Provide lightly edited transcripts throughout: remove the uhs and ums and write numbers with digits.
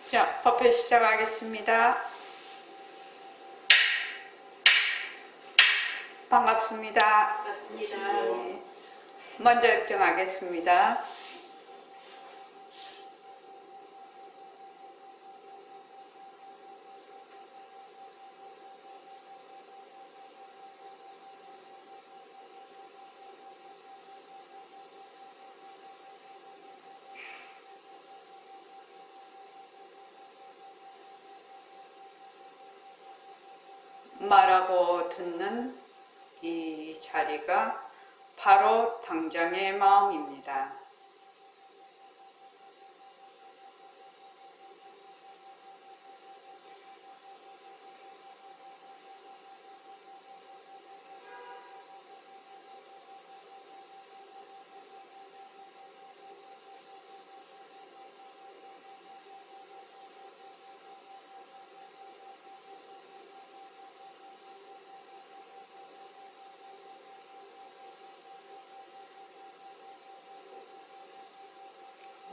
자, 법회 시작하겠습니다. 반갑습니다. 반갑습니다. 네. 먼저 입증하겠습니다. 말하고 듣는 이 자리가 바로 당장의 마음입니다.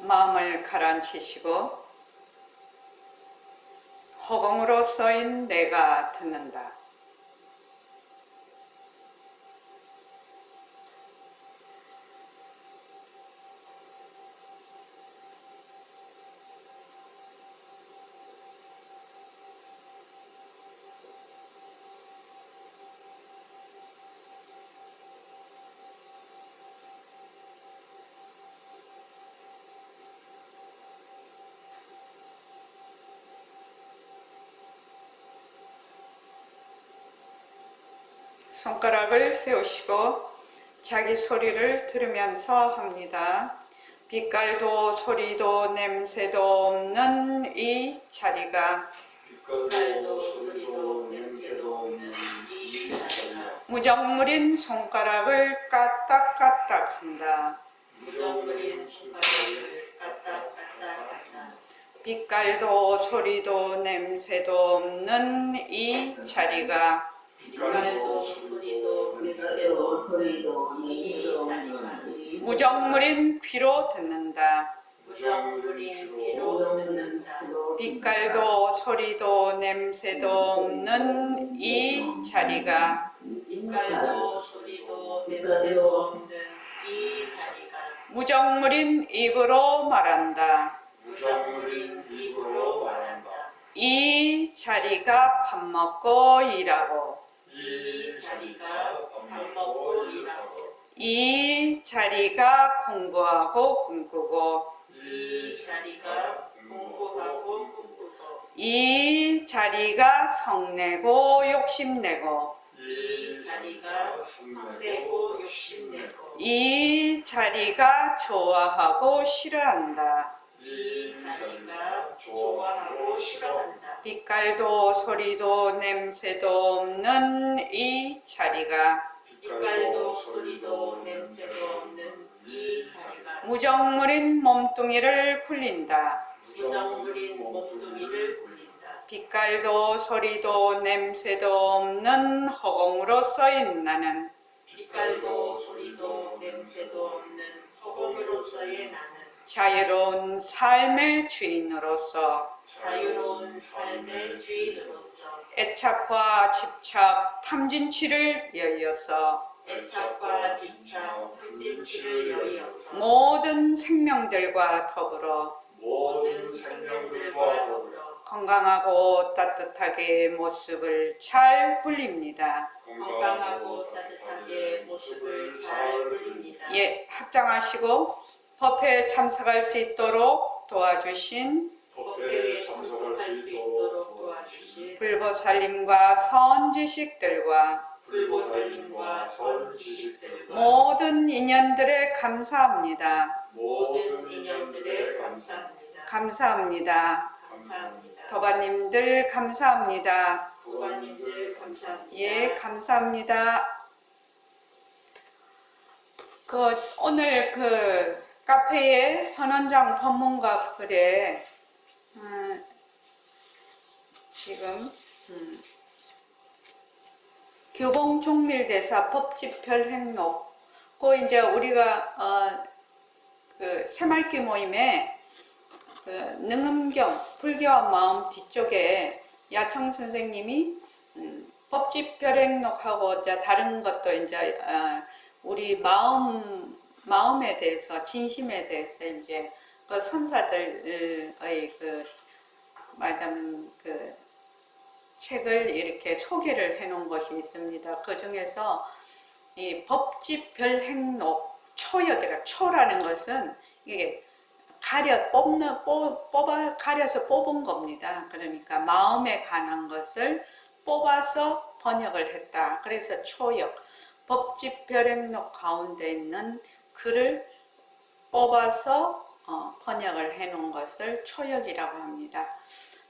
마음을 가라앉히시고 허공으로 써인 내가 듣는다. 손가락을 세우시고 자기 소리를 들으면서 합니다. 빛깔도 소리도 냄새도 없는 이 자리가 빛깔도 소리도 냄새도 없는 이 자리가 무정물인 손가락을 까딱까딱 한다. 무정물인 손가락을 까딱까딱한다. 빛깔도 소리도 냄새도 없는 이 자리가 빛깔도 소리도 냄새도 없는 이 자리가 무정물인 귀로 듣는다. 무정물인 귀로 듣는다. 빛깔도 소리도 냄새도 없는 이 자리가 빛깔도 소리도 냄새도 없는 이 자리가 무정물인 입으로 말한다. 무정물인 입으로 말한다. 이 자리가 밥 먹고 일하고 이 자리가 밥 먹고 일하고 이 자리가 공부하고 꿈꾸고 이 자리가 공부하고 꿈꾸고 이 자리가 성내고 욕심내고 이 자리가 성내고 욕심내고 이 자리가 좋아하고 싫어한다. 이 자리가 좋아하고 싫어한다. 빛깔도 소리도 냄새도 없는 이 자리가 빛깔도 소리도 냄새도 없는 이 자리가 무정물인 몸뚱이를 굴린다. 무정물인 몸뚱이를 굴린다. 빛깔도 소리도 냄새도 없는 허공으로 써인 나는 빛깔도 소리도 냄새도 없는 허공으로서의 나는 자유로운 삶의 주인으로서 자유로운 삶의 주인으로서 애착과 집착, 탐진치를 여의어서 애착과 집착, 탐진치를 여의어서 모든 생명들과 더불어 모든 생명들과 더불어 건강하고 따뜻하게 모습을 잘 굴립니다. 건강하고 따뜻하게 모습을 잘 굴립니다. 예, 합장하시고 법회에 참석할 수 있도록 도와주신 법회에 참석할 수 있도록 도와주실 불보살님과 선지식들과 불보살님과 선지식들과 모든 인연들에 감사합니다. 모든 인연들에 감사합니다. 감사합니다. 감사합니다. 도반님들 감사합니다. 도반님들 감사합니다. 예, 감사합니다. 오늘 카페에 선원장 법문가 글에 지금 교봉종밀대사 법집별행록 이제 우리가 새말기 모임에 그 능음경 불교와 마음 뒤쪽에 야청 선생님이 법집 별행록하고 이제 다른 것도 이제 우리 마음에 대해서 진심에 대해서 이제 그 선사들의 그 말하자면 그 책을 이렇게 소개를 해놓은 것이 있습니다. 그 중에서 이 법집 별행록 초역이라 초라는 것은 이게 가려서 뽑은 겁니다. 그러니까 마음에 관한 것을 뽑아서 번역을 했다. 그래서 초역, 법집 별행록 가운데 있는 글을 뽑아서 번역을 해놓은 것을 초역이라고 합니다.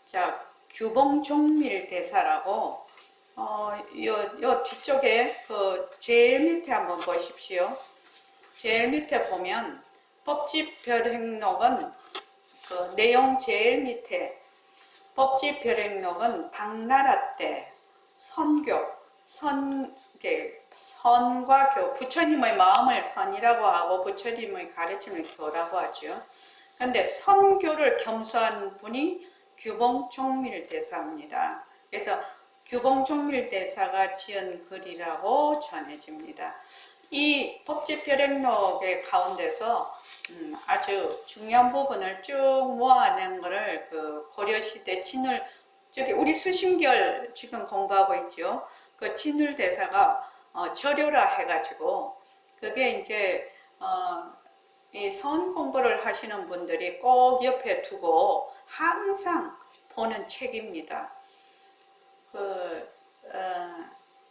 자, 규봉종밀 대사라고 요 뒤쪽에 그 제일 밑에 한번 보십시오. 제일 밑에 보면 법집 별행록은 그 내용 제일 밑에 법집 별행록은 당나라 때 선과 교, 부처님의 마음을 선이라고 하고 부처님의 가르침을 교라고 하죠. 근데 선교를 겸수한 분이 규봉종밀 대사입니다. 그래서 규봉종밀 대사가 지은 글이라고 전해집니다. 이 법집 별행록의 가운데서 아주 중요한 부분을 쭉 모아낸 것을 그 고려시대 진울, 저기 우리 수심결 지금 공부하고 있죠. 그 진울 대사가 절요라 해가지고 그게 이제 이 선 공부를 하시는 분들이 꼭 옆에 두고 항상 보는 책입니다. 그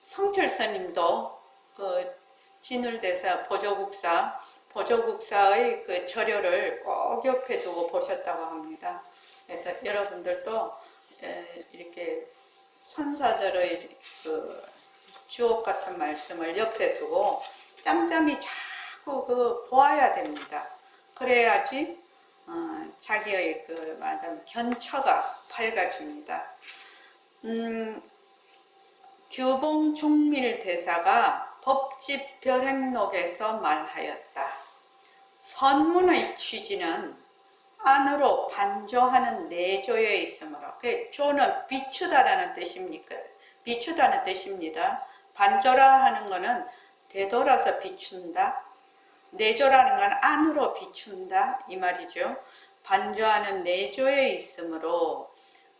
성철스님도 그 진울대사 보조국사의 그 절요를 꼭 옆에 두고 보셨다고 합니다. 그래서 여러분들도 이렇게 선사들의 그 주옥 같은 말씀을 옆에 두고 짬짬이 자꾸 그 보아야 됩니다. 그래야지 자기의 그 말하자면 견처가 밝아집니다. 규봉종밀 대사가 법집 별행록에서 말하였다. 선문의 취지는 안으로 반조하는 내조에 있으므로, 그 조는 비추다라는 뜻입니까? 비추다는 뜻입니다. 반조라 하는 것은 되돌아서 비춘다. 내조라는 건 안으로 비춘다 이 말이죠. 반조하는 내조에 있으므로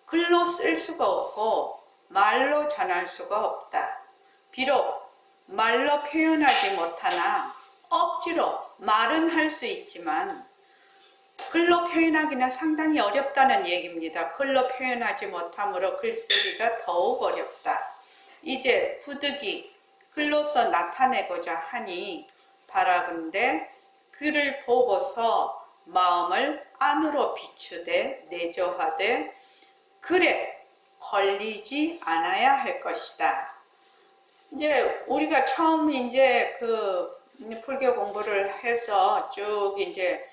글로 쓸 수가 없고 말로 전할 수가 없다. 비록 말로 표현하지 못하나 억지로 말은 할 수 있지만 글로 표현하기는 상당히 어렵다는 얘기입니다. 글로 표현하지 못하므로 글쓰기가 더욱 어렵다. 이제 부득이 글로서 나타내고자 하니 바라건대 글을 보고서 마음을 안으로 비추되 내조하되 글에 걸리지 않아야 할 것이다. 이제 우리가 처음 이제 그 불교 공부를 해서 쭉 이제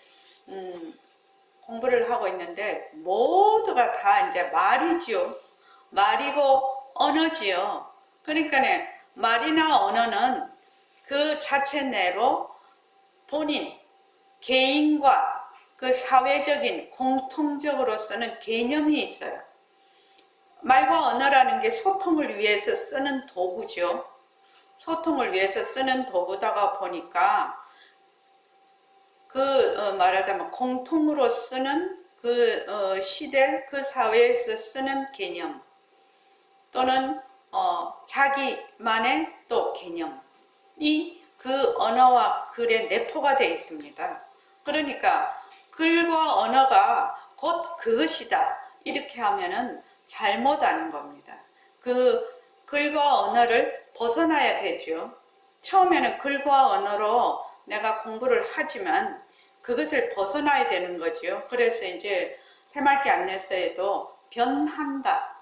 공부를 하고 있는데 모두가 다 이제 말이지요. 말이고 언어지요. 그러니까 말이나 언어는 그 자체 내로 본인, 개인과 그 사회적인 공통적으로 쓰는 개념이 있어요. 말과 언어라는 게 소통을 위해서 쓰는 도구죠. 소통을 위해서 쓰는 도구다가 보니까 말하자면 공통으로 쓰는 그 시대, 그 사회에서 쓰는 개념 또는 자기만의 또 개념이 그 언어와 글에 내포가 되어 있습니다. 그러니까 글과 언어가 곧 그것이다 이렇게 하면은 잘못하는 겁니다. 그 글과 언어를 벗어나야 되죠. 처음에는 글과 언어로 내가 공부를 하지만 그것을 벗어나야 되는 거죠. 그래서 이제 새말기 안내서에도 변한다.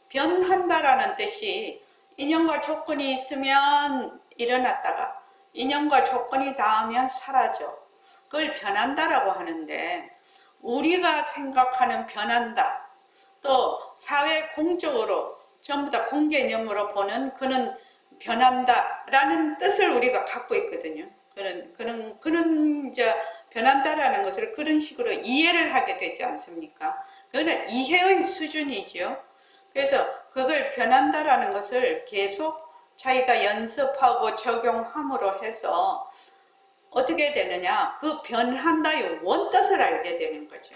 변한다라는 뜻이 인연과 조건이 있으면 일어났다가 인연과 조건이 닿으면 사라져. 그걸 변한다라고 하는데 우리가 생각하는 변한다. 또 사회 공적으로 전부 다 공개념으로 보는 그는 변한다라는 뜻을 우리가 갖고 있거든요. 그런 이제 변한다라는 것을 그런 식으로 이해를 하게 되지 않습니까? 그거는 이해의 수준이죠. 그래서 그걸 변한다라는 것을 계속 자기가 연습하고 적용함으로 해서 어떻게 되느냐, 그 변한다의 원뜻을 알게 되는 거죠.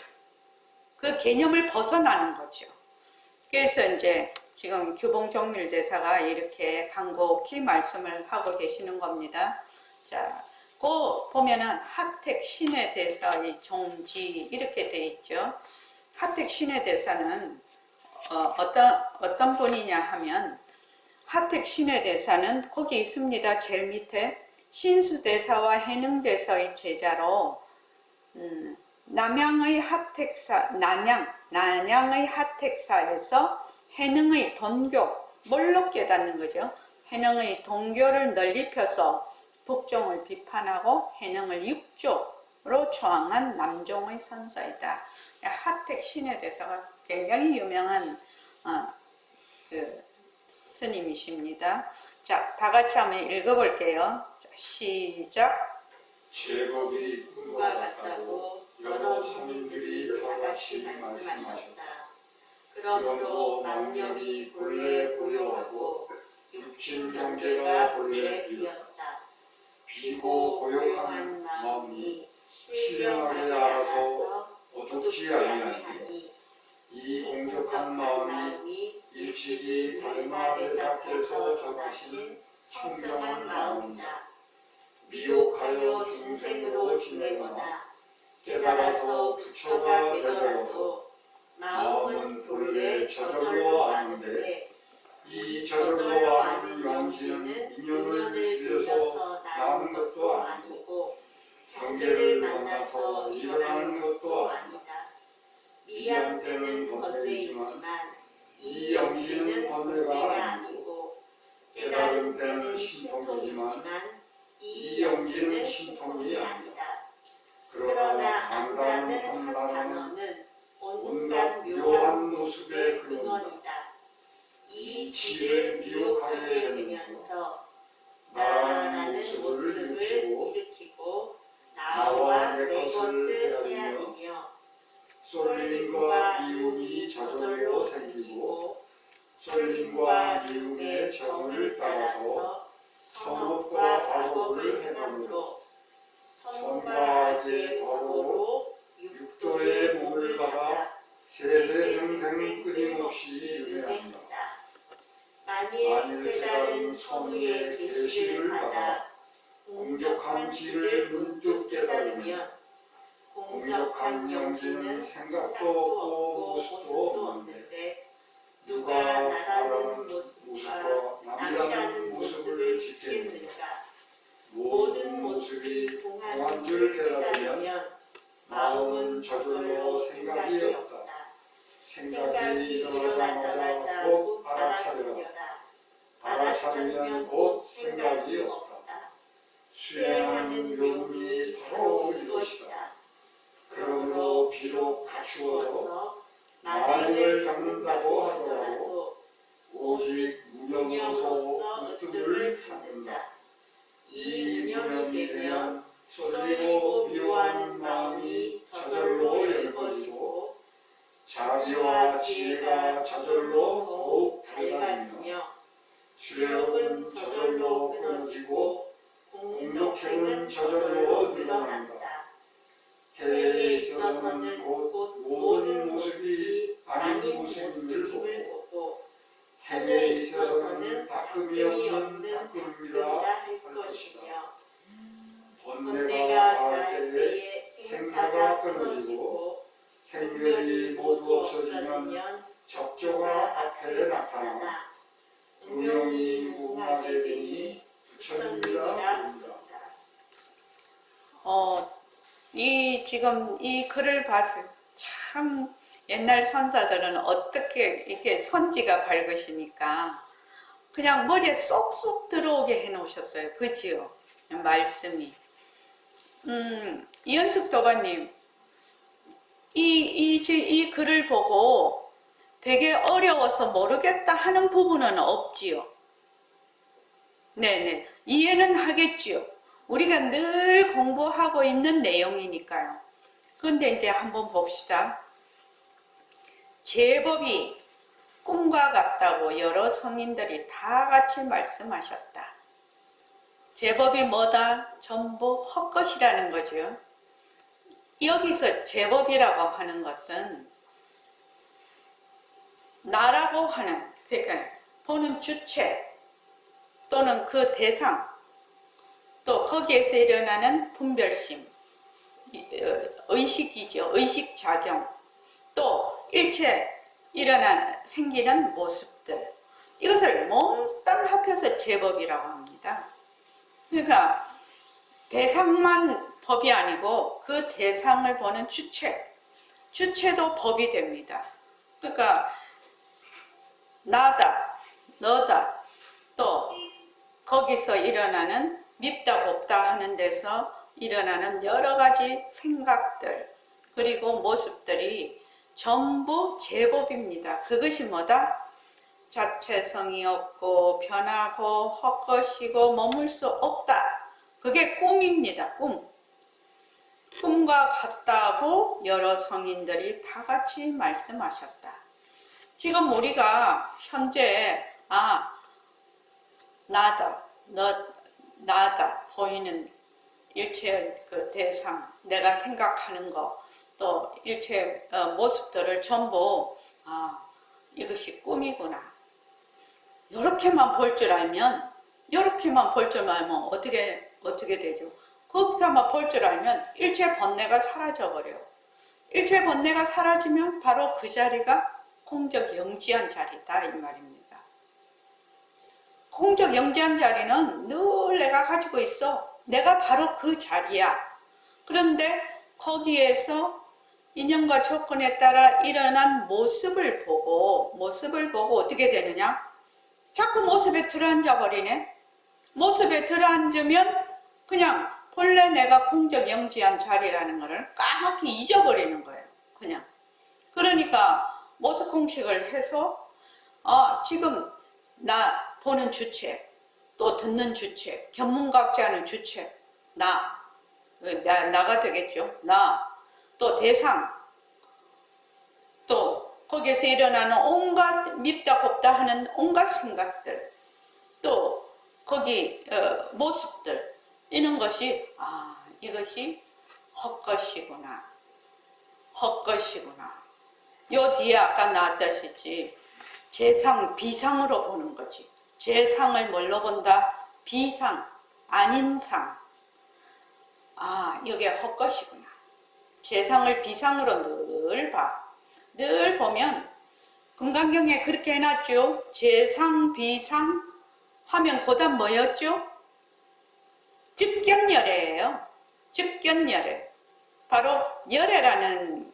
그 개념을 벗어나는 거죠. 그래서 이제 지금 규봉정밀대사가 이렇게 간곡히 말씀을 하고 계시는 겁니다. 자, 그 보면은 하택 신해대사의 종지 이렇게 돼 있죠. 하택 신해대사는 어떤 분이냐 하면, 하택 신해대사는 거기 있습니다. 제일 밑에 신수대사와 해능대사의 제자로 남양의 하택사에서 해능의 돈교, 뭘로 깨닫는 거죠? 해능의 돈교를 널리 펴서 북종을 비판하고 해능을 육조로 초항한 남종의 선사이다. 하택 신해대사가 굉장히 유명한 그 스님이십니다. 자, 다 같이 한번 읽어볼게요. 자, 시작. 제법이 꿈과 같다고 여러 성인들이 다 같이 말씀하셨다. 그러므로 망념이 본래 고요하고 육신 경계가 본래 비었다. 비고 고요한 마음이 신령하게 알아서 어둡지 아니하니 이 공적한 마음이 일찍이 발마대사께서 정하신 청정한 마음이다. 미혹하여 중생으로 지내거나 깨달아서 부처가 되더라도 마음은 본래 저절로 아는데 이 저절로 아는 영지는 인연을 빌려서 나는 것도 아니고 경계를 만나서 일어나는 것도 아니다. 미양 때는 번뇌이지만 이 영지는 번뇌가 아니고 깨달음 때는 신통이지만 이 영지는 신통이 아니다. 그러나 안다는 한 단어는 온갖 묘한 모습의 근원이다. 이 지를 미혹하게 되면서 나라는 모습을 일으키고 나와 내 것을 헤아리며 쏠림과 미움이 저절로 생기고 쏠림과 미움의 정을 따라서 선업과 악업을 행함으로 선과 악의 과거로 육도의 몸을 받아 세세생생 끊임없이 유래한다. 만일 깨달은 선우의 계시를 받아 공적한 지를 문득 깨달으면 공적한 영지는 생각도 없고 모습도 없는데 누가 나라는 모습과 남이라는 모습을 짓겠는가. 모든 모습이 동한 줄 깨달으면 마음은 저절로 생각이 없다. 생각이 일어나자마자 곧 알아차려라. 알아차리면 곧 생각이 없다. 수행하는 교훈이 바로 이것이다. 그러므로 비록 갖추어서 만행을 겪는다고 하더라도 오직 무념으로서 으뜸을 삼는다. 이 무념이 되면 쏠리고 미워하는 마음이 저절로 열거지고 자비와 지혜가 저절로 더욱 밝아지며 주력은 저절로 끊어지고 공덕행은 저절로 늘어난다. 해에 있어서는 곧 모든 모습이 아닌 모습임을 보고 해에 있어서는 닦음이 없는 닦음이라 할 것이며 번뇌가 다할 때에 생사가 끊어지고 생멸이 모두 없어지면 적조가 앞에 나타나 운명이 무궁하게 되니 부처님이라 부른다. 지금 이 글을 봤을 참 옛날 선사들은 어떻게 이게 선지가 밝으시니까 그냥 머리에 쏙쏙 들어오게 해놓으셨어요. 그지요? 말씀이. 이현숙 도가님, 이 글을 보고 되게 어려워서 모르겠다 하는 부분은 없지요? 네네. 이해는 하겠지요? 우리가 늘 공부하고 있는 내용이니까요. 그런데 이제 한번 봅시다. 제법이 꿈과 같다고 여러 성인들이 다 같이 말씀하셨다. 제법이 뭐다? 전부 헛것이라는 거죠. 여기서 제법이라고 하는 것은 나라고 하는, 그러니까 보는 주체 또는 그 대상, 또 거기에서 일어나는 분별심, 의식이죠. 의식작용, 또 일체 생기는 모습들, 이것을 몽땅 합해서 제법이라고 합니다. 그러니까 대상만 법이 아니고 그 대상을 보는 주체도 법이 됩니다. 그러니까 나다, 너다, 또 거기서 일어나는 밉다 곱다 하는 데서 일어나는 여러 가지 생각들, 그리고 모습들이 전부 제법입니다. 그것이 뭐다? 자체성이 없고 변하고 헛것이고 머물 수 없다. 그게 꿈입니다. 꿈과 같다고 여러 성인들이 다 같이 말씀하셨다. 지금 우리가 현재 나다, 나다 보이는 일체의 그 대상, 내가 생각하는 것, 또 일체의 모습들을 전부 이것이 꿈이구나. 이렇게만 볼 줄 알면 어떻게 되죠? 그렇게만 볼 줄 알면 일체 번뇌가 사라져 버려요. 일체 번뇌가 사라지면 바로 그 자리가 공적 영지한 자리다 이 말입니다. 공적 영지한 자리는 늘 내가 가지고 있어. 내가 바로 그 자리야. 그런데 거기에서 인연과 조건에 따라 일어난 모습을 보고 어떻게 되느냐? 자꾸 모습에 들어앉아 버리네. 모습에 들어앉으면 그냥 본래 내가 공적 영지한 자리라는 것을 까맣게 잊어버리는 거예요. 그냥. 그러니까 모습 공식을 해서 지금 나 보는 주체, 또 듣는 주체, 견문각자는 주체, 나가 되겠죠. 또 대상, 또 거기에서 일어나는 온갖 밉다 곱다 하는 온갖 생각들, 또 거기 모습들, 이런 것이 이것이 헛것이구나. 요 뒤에 아까 나왔다시피 재상, 비상으로 보는 거지. 재상을 뭘로 본다? 비상, 아닌 상. 이게 헛것이구나. 재상을 비상으로 늘 봐. 늘 보면 금강경에 그렇게 해놨죠. 재상, 비상 하면 그다음 뭐였죠? 즉견열애예요. 즉견열애. 바로 열애라는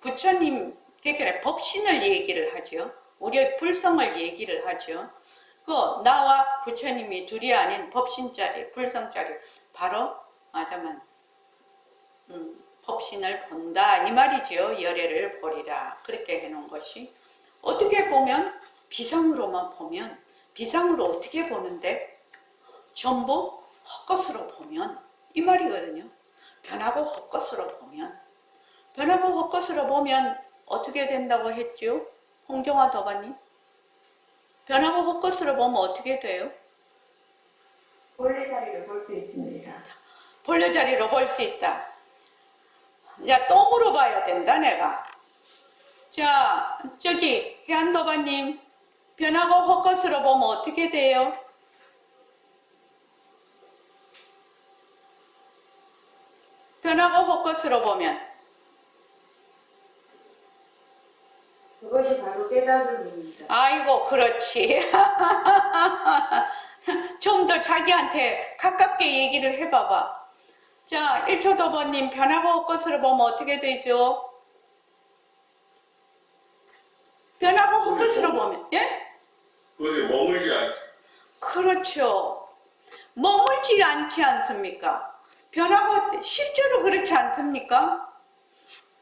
부처님 객견의 법신을 얘기를 하죠. 우리의 불성을 얘기를 하죠. 그 나와 부처님이 둘이 아닌 법신자리, 불성자리, 바로 법신을 본다 이 말이죠. 열애를 보리라 그렇게 해놓은 것이 어떻게 보면 비상으로만 보면 비상으로 어떻게 보는데 전부 헛것으로 보면 이 말이거든요. 변하고 헛것으로 보면 어떻게 된다고 했죠? 홍정화 도반님. 변하고 헛것으로 보면 어떻게 돼요? 본래 자리를 볼 수 있습니다. 본래 자리로 볼 수 있다. 야, 또 물어봐야 된다 내가. 자, 저기 해안도반님, 변하고 헛것으로 보면 어떻게 돼요? 변하고 헛것으로 보면 그것이 바로 깨달음입니다. 아이고 그렇지. 좀 더 자기한테 가깝게 얘기를 해봐봐. 자, 1초 도번님, 변하고 헛것으로 보면 어떻게 되죠? 변하고 헛것으로 보면, 예? 그것이 머물지 않지. 그렇죠. 머물지 않지 않습니까? 변하고 실제로 그렇지 않습니까?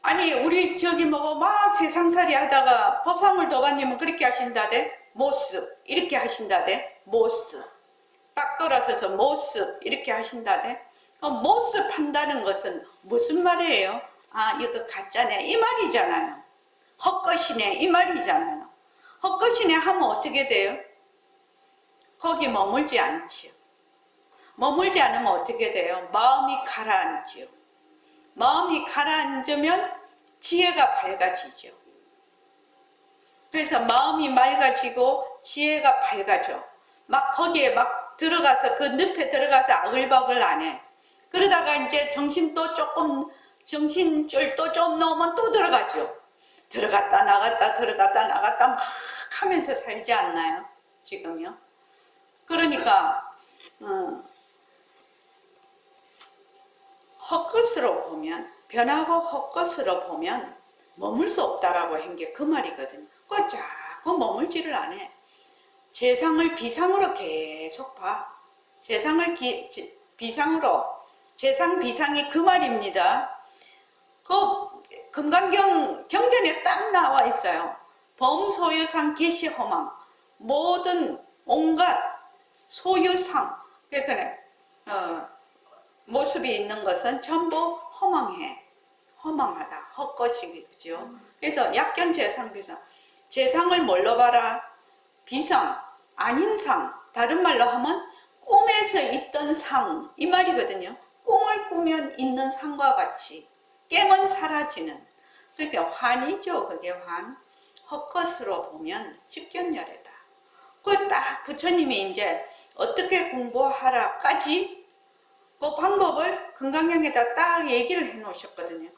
아니 우리 저기 막 세상살이 하다가 법사물 도반님은 그렇게 하신다대? 모습 이렇게 하신다대? 모습 딱 돌아서서 모습 이렇게 하신다대. 모습 한다는 것은 무슨 말이에요? 아, 이거 가짜네 이 말이잖아요. 헛것이네 이 말이잖아요. 헛것이네 하면 어떻게 돼요? 거기 머물지 않지요. 머물지 않으면 어떻게 돼요? 마음이 가라앉지요. 마음이 가라앉으면 지혜가 밝아지죠. 그래서 마음이 맑아지고 지혜가 밝아져. 막 거기에 막 들어가서 그 늪에 들어가서 아글바글 안 해. 그러다가 이제 정신도 조금 정신줄도 좀 넘으면 또 들어가죠. 들어갔다 나갔다 들어갔다 나갔다 막 하면서 살지 않나요? 지금요. 그러니까 헛것으로 보면 변하고 헛것으로 보면 머물 수 없다라고 한 게 그 말이거든요. 그거 자꾸 머물지를 안 해. 재상을 비상으로 계속 봐. 재상을 비상으로. 재상 비상이 그 말입니다. 그 금강경 경전에 딱 나와 있어요. 범소유상 계시허망. 모든 온갖 소유상. 그러니까 모습이 있는 것은 전부 허망해. 허망하다. 헛것이죠. 그래서 약견 재상 비상. 재상을 뭘로 봐라? 비상, 아닌 상. 다른 말로 하면 꿈에서 있던 상. 이 말이거든요. 꿈을 꾸면 있는 상과 같이 깨면 사라지는. 그러니까 환이죠. 그게 환. 헛것으로 보면 직견열애다. 그래서 딱 부처님이 이제 어떻게 공부하라까지 그 방법을 금강경에다 딱 얘기를 해 놓으셨거든요.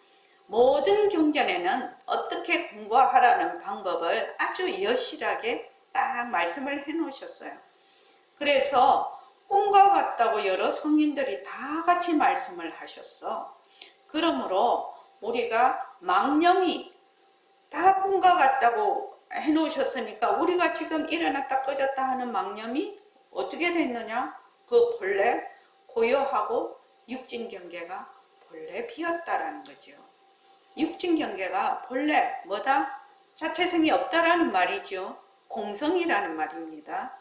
모든 경전에는 어떻게 공부하라는 방법을 아주 여실하게 딱 말씀을 해 놓으셨어요. 그래서 꿈과 같다고 여러 성인들이 다 같이 말씀을 하셨어. 그러므로 우리가 망념이 다 꿈과 같다고 해 놓으셨으니까 우리가 지금 일어났다 꺼졌다 하는 망념이 어떻게 됐느냐? 그 본래 고요하고 육진경계가 본래 비었다라는 거죠. 육진경계가 본래 뭐다? 자체성이 없다라는 말이죠. 공성이라는 말입니다.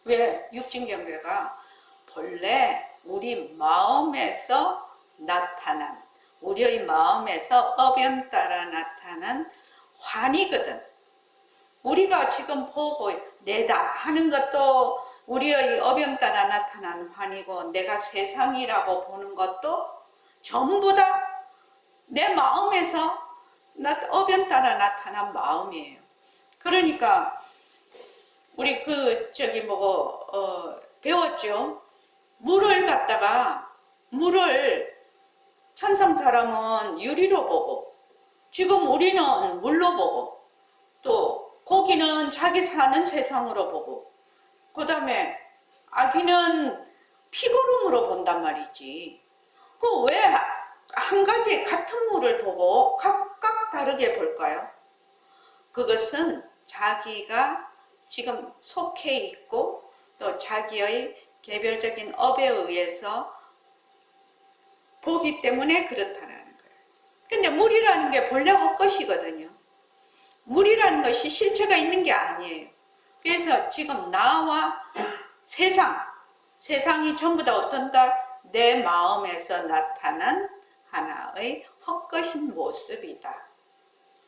왜? 육진경계가 본래 우리 마음에서 나타난, 우리의 마음에서 업연 따라 나타난 환이거든. 우리가 지금 보고 내다 하는 것도 우리의 업연 따라 나타난 환이고, 내가 세상이라고 보는 것도 전부 다 내 마음에서 업연 따라 나타난 마음이에요. 그러니까 우리 배웠죠. 물을 갖다가 천상 사람은 유리로 보고, 지금 우리는 물로 보고, 또 고기는 자기 사는 세상으로 보고, 그 다음에 아기는 피고름으로 본단 말이지. 그 왜 한 가지 같은 물을 보고 각각 다르게 볼까요? 그것은 자기가 지금 속해 있고 또 자기의 개별적인 업에 의해서 보기 때문에 그렇다는 거예요. 근데 물이라는 게 본래 헛것이거든요. 물이라는 것이 실체가 있는 게 아니에요. 그래서 지금 나와 세상이 전부 다 어떤다? 내 마음에서 나타난 하나의 헛것인 모습이다.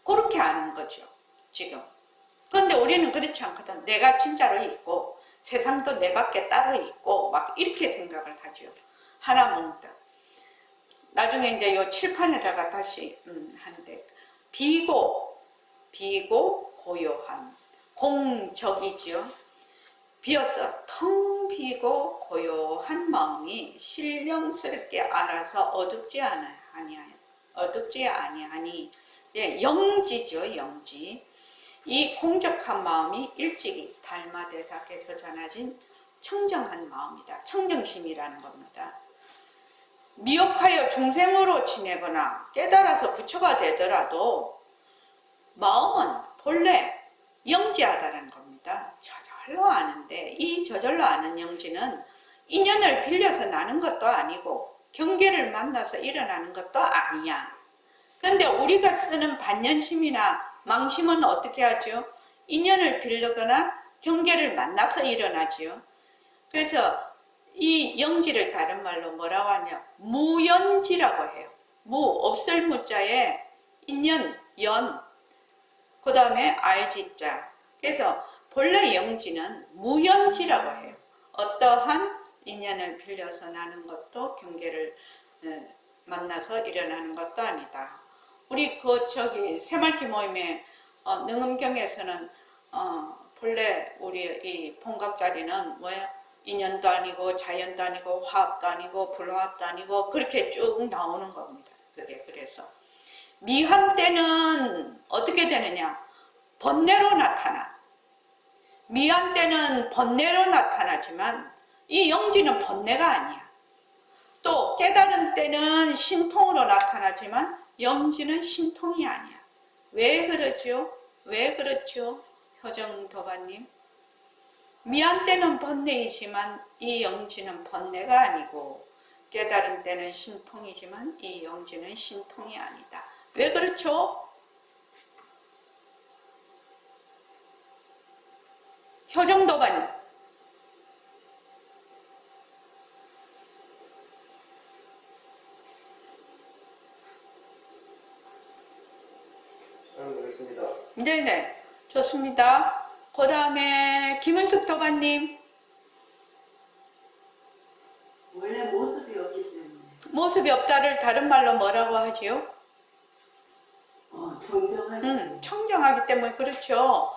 그렇게 아는 거죠, 지금. 그런데 우리는 그렇지 않거든. 내가 진짜로 있고 세상도 내 밖에 따로 있고 막 이렇게 생각을 하죠. 하나 먹다. 나중에 이제 요 칠판에다가 다시 하는데, 비고 고요한 공적이죠. 비어서 텅 비고 고요한 마음이 신령스럽게 알아서 어둡지 아니하니 영지죠. 영지. 이 공적한 마음이 일찍이 달마대사께서 전하신 청정한 마음이다. 청정심이라는 겁니다. 미혹하여 중생으로 지내거나 깨달아서 부처가 되더라도 마음은 본래 영지하다는 겁니다. 저절로 아는데, 이 저절로 아는 영지는 인연을 빌려서 나는 것도 아니고 경계를 만나서 일어나는 것도 아니야. 그런데 우리가 쓰는 반연심이나 망심은 어떻게 하죠? 인연을 빌리거나 경계를 만나서 일어나죠. 그래서 이 영지를 다른 말로 뭐라고 하냐? 무연지라고 해요. 없을 무자에 인연, 연, 그 다음에 알지자. 그래서 본래 영지는 무연지라고 해요. 어떠한 인연을 빌려서 나는 것도 경계를 만나서 일어나는 것도 아니다. 우리 새말기 모임의 능음경에서는 본래 우리 이 본각자리는 뭐예요? 인연도 아니고 자연도 아니고 화합도 아니고 불화합도 아니고 그렇게 쭉 나오는 겁니다. 그래서 미한 때는 어떻게 되느냐? 번뇌로 나타나. 미한 때는 번뇌로 나타나지만 이 영지는 번뇌가 아니야. 또 깨달은 때는 신통으로 나타나지만 영지는 신통이 아니야. 왜 그러죠? 왜 그렇죠? 효정도가님. 미한 때는 번뇌이지만 이 영지는 번뇌가 아니고 깨달은 때는 신통이지만 이 영지는 신통이 아니다. 왜 그렇죠? 효정도가님. 알겠습니다. 네네. 좋습니다. 그 다음에 김은숙 도가님. 원래 모습이 없기 때문에 모습이 없다를 다른 말로 뭐라고 하지요? 정정하게 청정하기 때문에 그렇죠.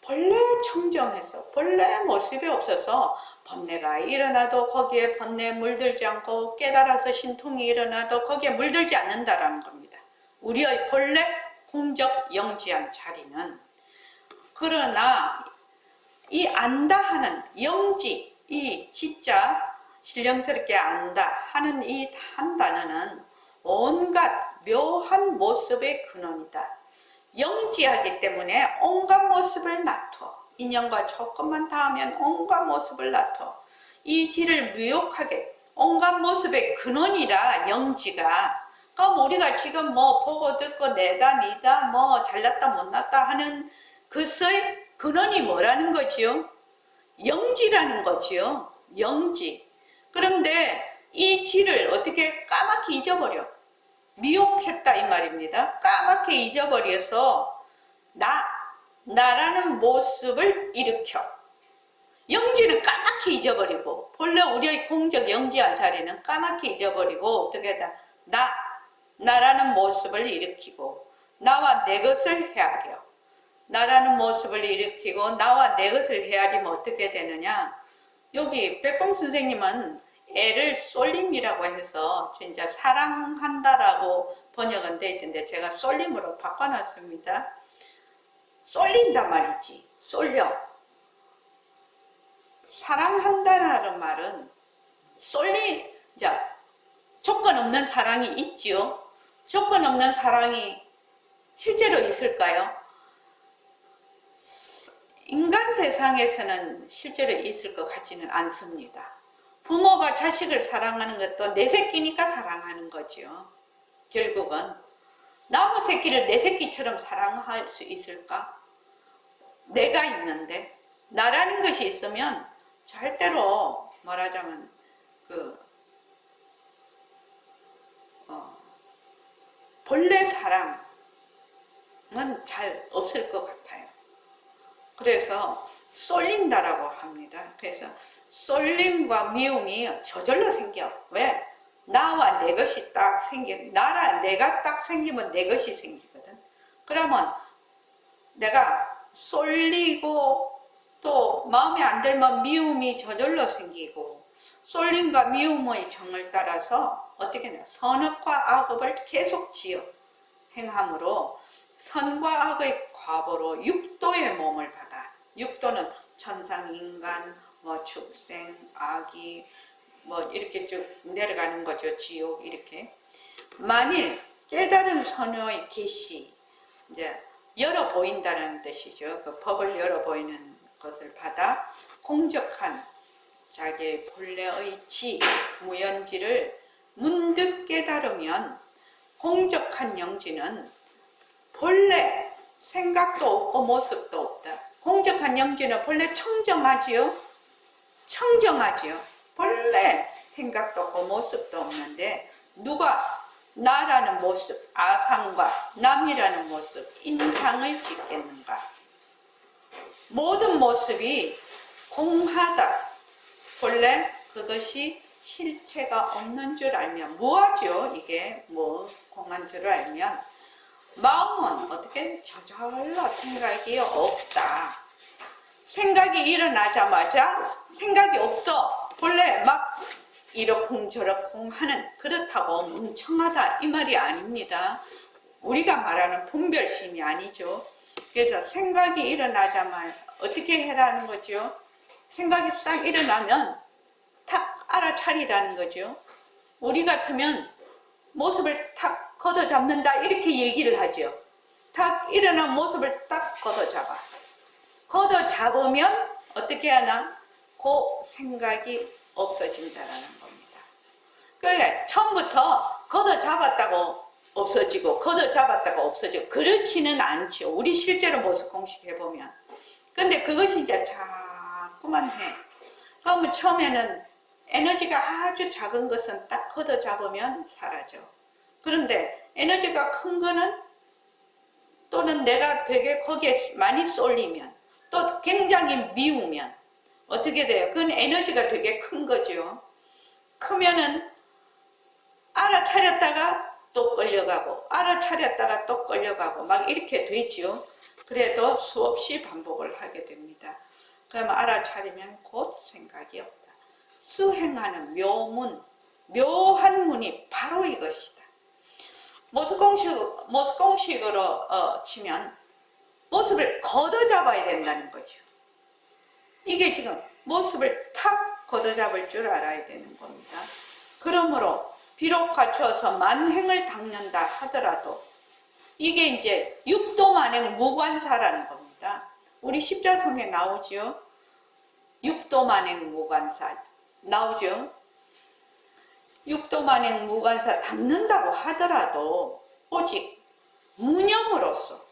본래 청정해서 본래 모습이 없어서 번뇌가 일어나도 거기에 번뇌에 물들지 않고 깨달아서 신통이 일어나도 거기에 물들지 않는다라는 겁니다. 우리의 본래 공적 영지한 자리는. 그러나 이 안다 하는 영지, 이 지자 신령스럽게 안다 하는 이 한 단어는 온갖 묘한 모습의 근원이다. 영지하기 때문에 온갖 모습을 놔둬. 인연과 조건만 닿으면 온갖 모습을 놔둬. 이 지를 무욕하게 온갖 모습의 근원이라 영지가. 그럼 우리가 지금 뭐 보고 듣고 내다 니다 뭐 잘났다 못났다 하는 그것의 근원이 뭐라는 거지요? 영지라는 거지요. 영지. 그런데 이 지를 어떻게 까맣게 잊어버려? 미혹했다 이 말입니다. 까맣게 잊어버려서 나라는 모습을 일으켜. 영지는 까맣게 잊어버리고 본래 우리의 공적 영지한 자리는 까맣게 잊어버리고 어떻게 하다 나라는 모습을 일으키고 나와 내 것을 헤아려. 나라는 모습을 일으키고 나와 내 것을 헤아리면 어떻게 되느냐? 여기 백봉 선생님은 애를 쏠림이라고 해서 진짜 사랑한다라고 번역은 돼 있던데 제가 쏠림으로 바꿔놨습니다. 쏠린단 말이지. 쏠려. 사랑한다라는 말은 조건 없는 사랑이 있지요. 조건 없는 사랑이 실제로 있을까요? 인간 세상에서는 실제로 있을 것 같지는 않습니다. 부모가 자식을 사랑하는 것도 내 새끼니까 사랑하는 거죠. 결국은 나무 새끼를 내 새끼처럼 사랑할 수 있을까? 내가 있는데 나라는 것이 있으면 절대로 말하자면 본래 사랑은 잘 없을 것 같아요. 그래서 쏠린다라고 합니다. 그래서 쏠림과 미움이 저절로 생겨. 왜? 나와 내 것이 딱 내가 딱 생기면 내 것이 생기거든. 그러면 내가 쏠리고 또 마음에 안 들면 미움이 저절로 생기고 쏠림과 미움의 정을 따라서 어떻게 나 선악과 악업을 계속 지어 행함으로 선과 악의 과보로 육도의 몸을 받아. 육도는 천상, 인간, 축생, 아기, 이렇게 쭉 내려가는 거죠. 지옥 이렇게. 만일 깨달은 선녀의 계시, 이제 열어 보인다는 뜻이죠. 그 법을 열어 보이는 것을 받아 공적한 자기의 본래의 지, 무연지를 문득 깨달으면 공적한 영지는 본래 생각도 없고 모습도 없다. 공적한 영지는 본래 청정하지요. 청정하지요. 본래 생각도 없고 모습도 없는데 누가 나라는 모습, 아상과 남이라는 모습, 인상을 짓겠는가? 모든 모습이 공하다. 본래 그것이 실체가 없는 줄 알면 뭐하죠? 이게 뭐 공한 줄 알면 마음은 어떻게 저절로 생각이 없다. 생각이 일어나자마자 생각이 없어. 본래 막 이러쿵저러쿵 하는 그렇다고 멍청하다 이 말이 아닙니다. 우리가 말하는 분별심이 아니죠. 그래서 생각이 일어나자마자 어떻게 해라는 거죠? 생각이 싹 일어나면 탁 알아차리라는 거죠. 우리 같으면 모습을 탁 걷어잡는다 이렇게 얘기를 하죠. 탁 일어난 모습을 딱 걷어잡아. 걷어잡으면 어떻게 하나? 그 생각이 없어진다는 겁니다. 그러니까 처음부터 걷어잡았다고 없어지고 걷어잡았다가 없어지고 그렇지는 않죠. 우리 실제로 모습 공식 해보면. 근데 그것이 이제 자꾸만 해. 그러면 처음에는 에너지가 아주 작은 것은 딱 걷어잡으면 사라져. 그런데 에너지가 큰 거는 또는 내가 되게 거기에 많이 쏠리면 또 굉장히 미우면 어떻게 돼요? 그건 에너지가 되게 큰 거죠. 크면은 알아차렸다가 또 끌려가고 알아차렸다가 또 끌려가고 막 이렇게 되죠. 그래도 수없이 반복을 하게 됩니다. 그러면 알아차리면 곧 생각이 없다. 수행하는 묘문, 묘한 문이 바로 이것이다. 모습공식으로 치면 모습을 걷어잡아야 된다는 거죠. 이게 지금 모습을 탁 걷어잡을 줄 알아야 되는 겁니다. 그러므로 비록 갖춰서 만행을 닦는다 하더라도 이게 이제 육도만행 무관사라는 겁니다. 우리 십자성에 나오죠. 육도만행 무관사 나오죠. 육도만행 무관사 닦는다고 하더라도 오직 무념으로서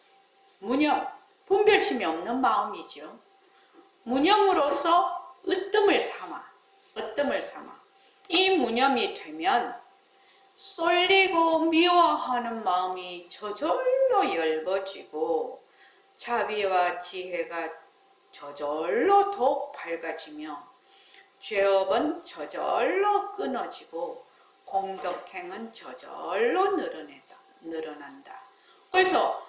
무념, 분별심이 없는 마음이죠. 무념으로서 으뜸을 삼아 이 무념이 되면 쏠리고 미워하는 마음이 저절로 엷어지고 자비와 지혜가 저절로 더욱 밝아지며 죄업은 저절로 끊어지고 공덕행은 저절로 늘어난다. 그래서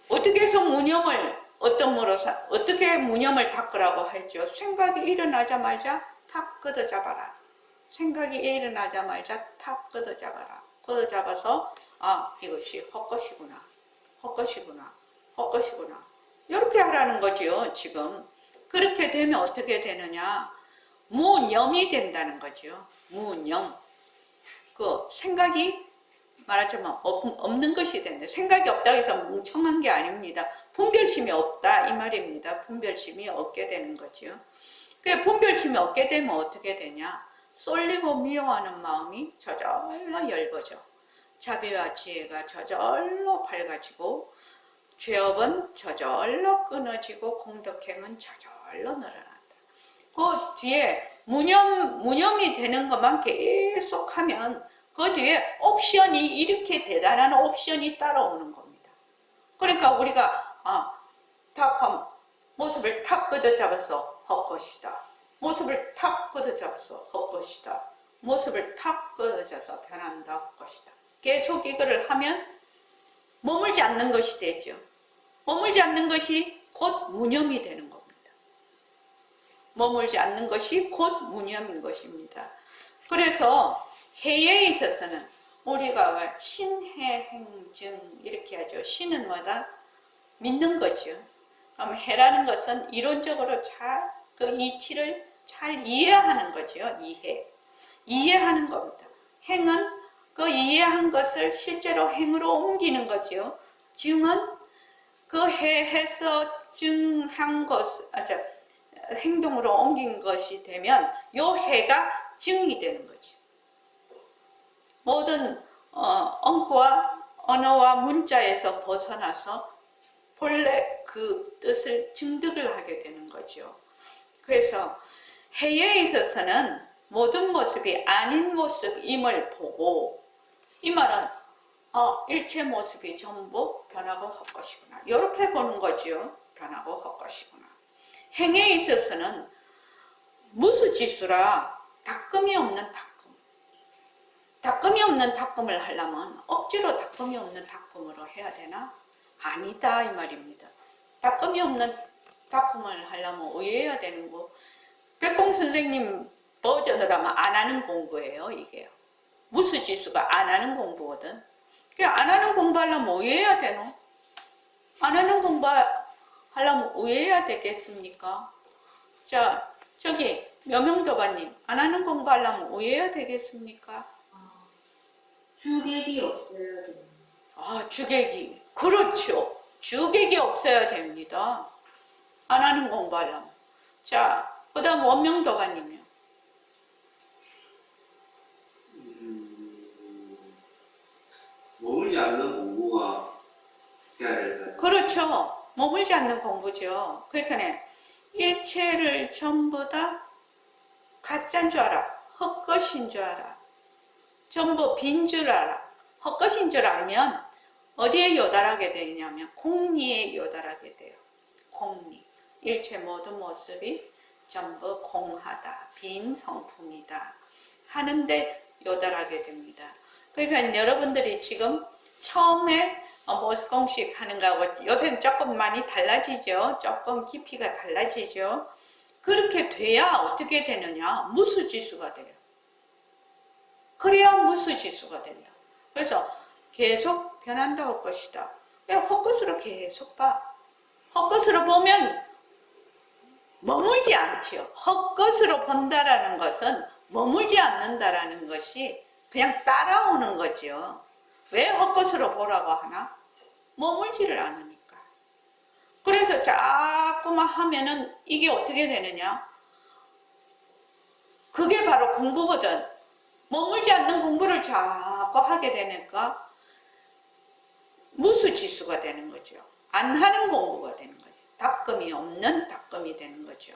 어떻게 해서 무념을 어떻게 무념을 닦으라고 했죠? 생각이 일어나자마자 탁 걷어잡아라. 생각이 일어나자마자 탁 걷어잡아라. 걷어잡아서 이것이 헛것이구나. 이렇게 하라는 거죠. 지금 그렇게 되면 어떻게 되느냐? 무념이 된다는 거죠. 무념. 그 생각이 말하자면 없는 것이 되는데 생각이 없다고 해서 멍청한 게 아닙니다. 분별심이 없다 이 말입니다. 분별심이 없게 되는 거죠. 그 분별심이 없게 되면 어떻게 되냐? 쏠리고 미워하는 마음이 저절로 엷어져. 자비와 지혜가 저절로 밝아지고 죄업은 저절로 끊어지고 공덕행은 저절로 늘어난다. 그 뒤에 무념이 되는 것만 계속 하면 그 뒤에 옵션이 이렇게 대단한 옵션이 따라오는 겁니다. 그러니까 우리가 모습을 탁 걷어잡아서 헛것이다. 모습을 탁 걷어잡아서 헛것이다. 모습을 탁 걷어잡아서 변한다 헛것이다. 계속 이거를 하면 머물지 않는 것이 되죠. 머물지 않는 것이 곧 무념이 되는 겁니다. 머물지 않는 것이 곧 무념인 것입니다. 그래서 해에 있어서는 우리가 신해행증 이렇게 하죠. 신은 뭐다? 믿는 거죠. 그럼 해라는 것은 이론적으로 잘 그 이치를 잘 이해하는 거죠. 이해하는 겁니다. 행은 그 이해한 것을 실제로 행으로 옮기는 거죠. 증은 그 해에서 증한 것, 행동으로 옮긴 것이 되면 요 해가 증이 되는 거죠. 모든 언어와 문자에서 벗어나서 본래 그 뜻을 증득을 하게 되는 거죠. 그래서 해에 있어서는 모든 모습이 아닌 모습임을 보고, 이 말은 일체 모습이 전부 변하고 헛것이구나, 이렇게 보는 거지요. 변하고 헛것이구나. 행에 있어서는 무수지수라 닦음이 없는 닦음. 닦음이 없는 닦음을 하려면 억지로 닦음이 없는 닦음으로 해야 되나? 아니다, 이 말입니다. 닦음이 없는 닦음을 하려면 의해야 되는 거. 백봉 선생님 버전으로 하면 안 하는 공부예요, 이게요. 무수지수가 안 하는 공부거든. 안 하는 공부하려면 의해야 되노? 안 하는 공부하려면 의해야 되겠습니까? 자, 저기 묘명도바님, 안 하는 공부하려면 의해야 되겠습니까? 주객이 없어야 됩니다. 주객이. 그렇죠. 주객이 없어야 됩니다. 안 하는 공부하려면. 자, 그 다음 원명도바님요. 머물지 않는 공부가 해야 될까요? 그렇죠. 머물지 않는 공부죠. 그러니까 일체를 전부 다 가짜인 줄 알아. 헛것인 줄 알아. 전부 빈 줄 알아. 헛것인 줄 알면 어디에 요달하게 되냐면 공리에 요달하게 돼요. 공리. 일체 모든 모습이 전부 공하다. 빈 성품이다. 하는데 요달하게 됩니다. 그러니까 여러분들이 지금 처음에 모습 공식 하는 거하고 요새는 조금 많이 달라지죠. 조금 깊이가 달라지죠. 그렇게 돼야 어떻게 되느냐? 무수지수가 돼요. 그래야 무수지수가 된다. 그래서 계속 변한다 헛것이다. 그냥 헛것으로 계속 봐. 헛것으로 보면 머물지 않지요. 헛것으로 본다라는 것은 머물지 않는다라는 것이 그냥 따라오는 거지요. 왜 헛것으로 보라고 하나? 머물지를 않으니까. 그래서 자꾸만 하면은 이게 어떻게 되느냐? 그게 바로 공부거든. 머물지 않는 공부를 자꾸 하게 되니까 무수지수가 되는 거죠. 안 하는 공부가 되는 거죠. 닦음이 없는 닦음이 되는 거죠.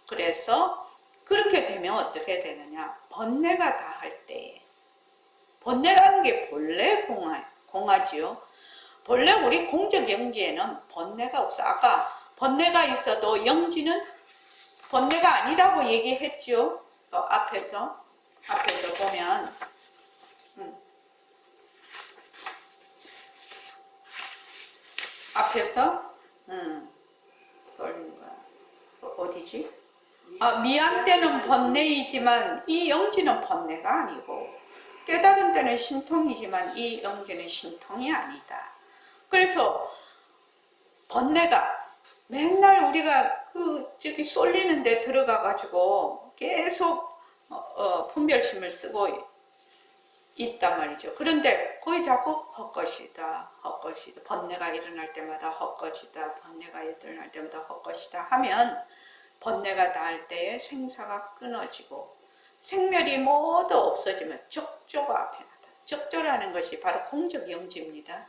그래서 그렇게 되면 어떻게 되느냐? 번뇌가 다 할 때에. 번뇌라는 게 본래 공하지요. 본래 우리 공적 영지에는 번뇌가 없어. 아까 번뇌가 있어도 영지는 번뇌가 아니라고 얘기했죠. 앞에서 보면 앞에서 썰린 거야. 어디지? 미안 때는 번뇌이지만 이 영지는 번뇌가 아니고, 깨달은 때는 신통이지만 이 영지는 신통이 아니다. 그래서 번뇌가 맨날 우리가 저기 쏠리는 데 들어가 가지고 계속 분별심을 쓰고 있단 말이죠. 그런데 거기 자꾸 헛것이다, 헛것이다, 번뇌가 일어날 때마다 헛것이다, 번뇌가 일어날 때마다 헛것이다 하면 번뇌가 닿을 때에 생사가 끊어지고 생멸이 모두 없어지면 적조가 앞에 나타. 적조라는 것이 바로 공적 영지입니다.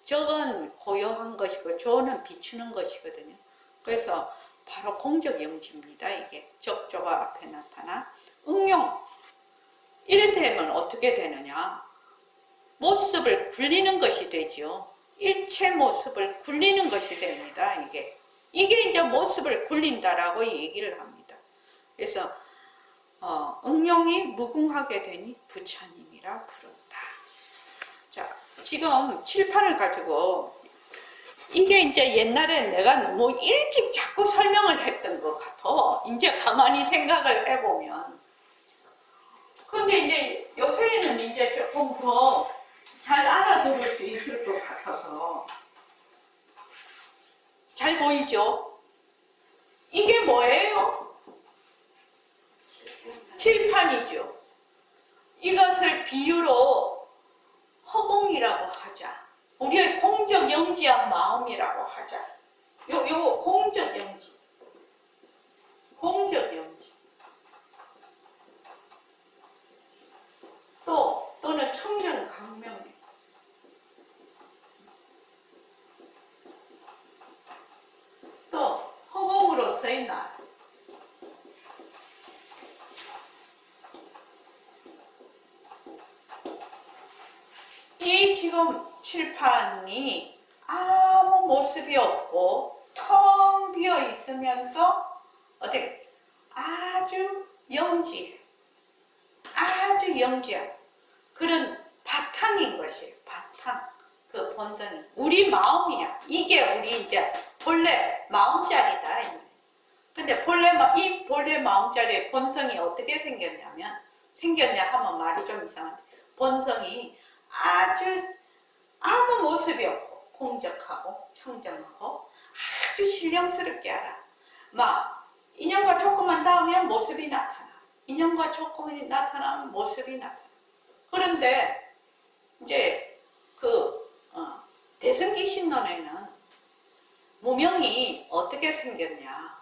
적은 고요한 것이고 조는 비추는 것이거든요. 그래서 바로 공적 영지입니다. 이게 적조가 앞에 나타나. 응용. 이래 되면 어떻게 되느냐? 모습을 굴리는 것이 되죠. 일체 모습을 굴리는 것이 됩니다. 이게 이제 모습을 굴린다라고 얘기를 합니다. 그래서 응용이 무궁하게 되니 부처님이라 부른다. 자, 지금 칠판을 가지고 이게 이제 옛날에 내가 너무 일찍 자꾸 설명을 했던 것 같아. 이제 가만히 생각을 해보면. 근데 이제 요새는 이제 조금 더 잘 알아들을 수 있을 것 같아서. 잘 보이죠? 이게 뭐예요? 칠판이죠. 이것을 비유로 허공이라고 하자. 우리의 공적 영지한 마음이라고 하자. 요거 공적 영지. 공적 영지. 또는 청정 강명리. 또 허공으로서의 나. 지금 칠판이 아무 모습이 없고 텅 비어 있으면서 어떻게 아주 영지해. 아주 영지한 그런 바탕인 것이에요. 바탕. 그 본성이. 우리 마음이야. 이게 우리 이제 본래 마음자리다. 근데 이 본래 마음자리의 본성이 어떻게 생겼냐 하면 말이 좀 이상한데, 본성이 아무 모습이 없고, 공적하고, 청정하고, 아주 신령스럽게 알아. 막, 인형과 조금만 닿으면 모습이 나타나. 인형과 조금이 나타나면 모습이 나타나. 그런데, 이제, 대승기 신론에는 무명이 어떻게 생겼냐.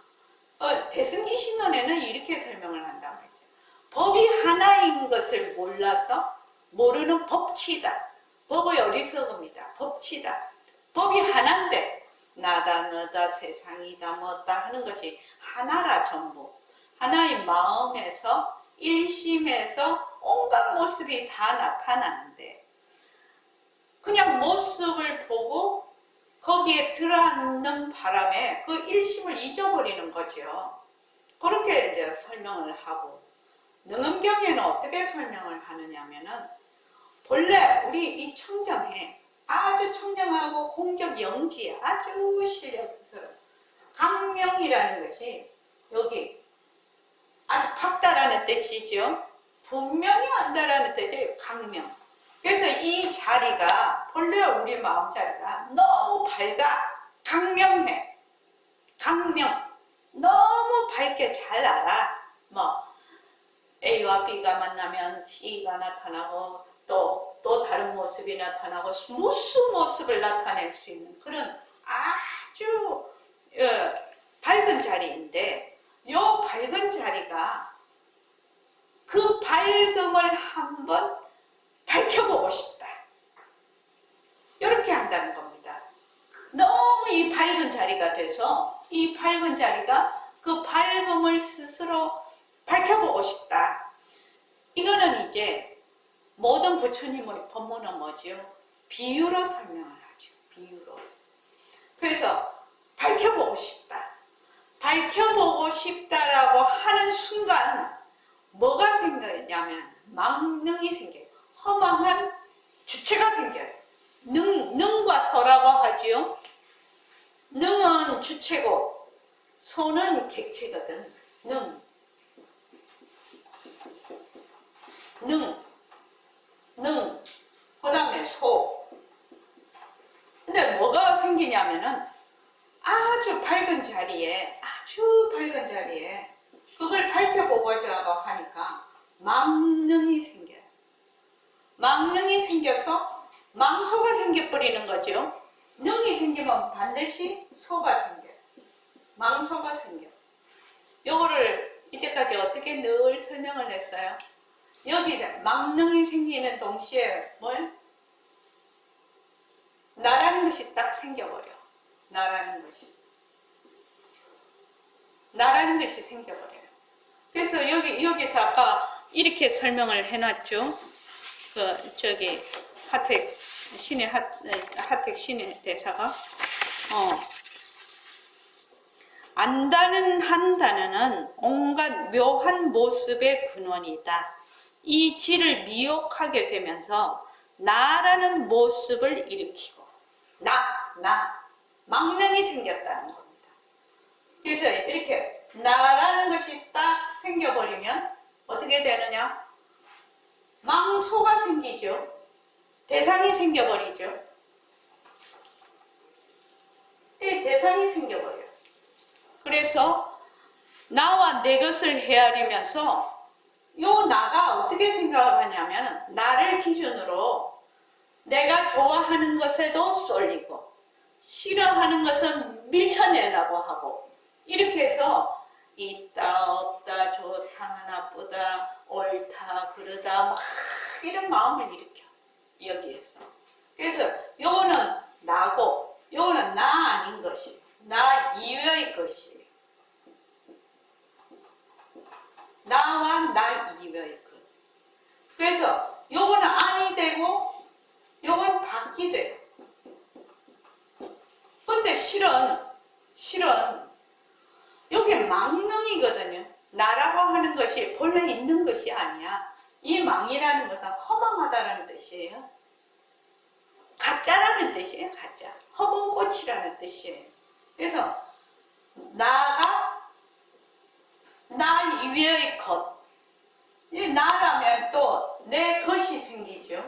대승기 신론에는 이렇게 설명을 한단 말이죠. 법이 하나인 것을 몰라서 모르는 법치다. 법의 어리석음이다. 법치다. 법이 하나인데 나다 너다 세상이다 뭐다 하는 것이 하나라 전부. 하나의 마음에서 일심에서 온갖 모습이 다 나타나는데 그냥 모습을 보고 거기에 들어앉는 바람에 그 일심을 잊어버리는 거죠. 그렇게 이제 설명을 하고, 능엄경에는 어떻게 설명을 하느냐면은, 본래 우리 이 청정해. 아주 청정하고 공적 영지에 아주 실력스러운 강명이라는 것이 여기 아주 밝다라는 뜻이죠. 분명히 안다라는 뜻이 강명. 그래서 이 자리가 본래 우리 마음 자리가 너무 밝아. 강명해. 강명. 너무 밝게 잘 알아. 뭐 A와 B가 만나면 C가 나타나고 또 다른 모습이 나타나고 무수 모습을 나타낼 수 있는 그런 아주 밝은 자리인데, 이 밝은 자리가 그 밝음을 한번 밝혀보고 싶다. 이렇게 한다는 겁니다. 너무 이 밝은 자리가 돼서 이 밝은 자리가 그 밝음을 스스로 밝혀보고 싶다. 이거는 이제 모든 부처님의 법문은 뭐지요? 비유로 설명을 하죠. 비유로. 그래서 밝혀보고 싶다. 밝혀보고 싶다라고 하는 순간 뭐가 생기냐면 망능이 생겨요. 허망한 주체가 생겨요. 능과 소라고 하지요. 능은 주체고 소는 객체거든. 능. 그 다음에 소. 근데 뭐가 생기냐면은 아주 밝은 자리에 그걸 밝혀보고자 하니까 망능이 생겨요. 망능이 생겨서 망소가 생겨버리는 거죠. 능이 생기면 반드시 소가 생겨요. 망소가 생겨요. 요거를 이때까지 어떻게 늘 설명을 했어요? 여기 망능이 생기는 동시에 뭘? 나라는 것이 딱 생겨버려. 나라는 것이 생겨버려요. 그래서 여기서 아까 이렇게 설명을 해놨죠. 하택 신의 대사가, 안다는 한 단어는 온갖 묘한 모습의 근원이다. 이 지를 미혹하게 되면서 나라는 모습을 일으키고, 망능이 생겼다는 겁니다. 그래서 이렇게 나라는 것이 딱 생겨버리면 어떻게 되느냐? 망소가 생기죠. 대상이 생겨버리죠. 대상이 생겨버려요. 그래서 나와 내 것을 헤아리면서 요 나가 어떻게 생각하냐면 나를 기준으로 내가 좋아하는 것에도 쏠리고 싫어하는 것은 밀쳐내려고 하고, 이렇게 해서 있다 없다 좋다 나쁘다 옳다 그르다 막 이런 마음을 일으켜 여기에서. 그래서 요거는 나고 요거는 나 아닌 것이, 나 이외의 것이, 나와 나 이외의 것. 그래서 요거는 아니 되고 요건 밖이 돼요. 근데 실은 여기 망능이거든요. 나라고 하는 것이 본래 있는 것이 아니야. 이 망이라는 것은 허망하다는 뜻이에요. 가짜라는 뜻이에요. 가짜. 허공 꽃이라는 뜻이에요. 그래서 나가 나 이외의 것. 이 나라면 또 내 것이 생기죠.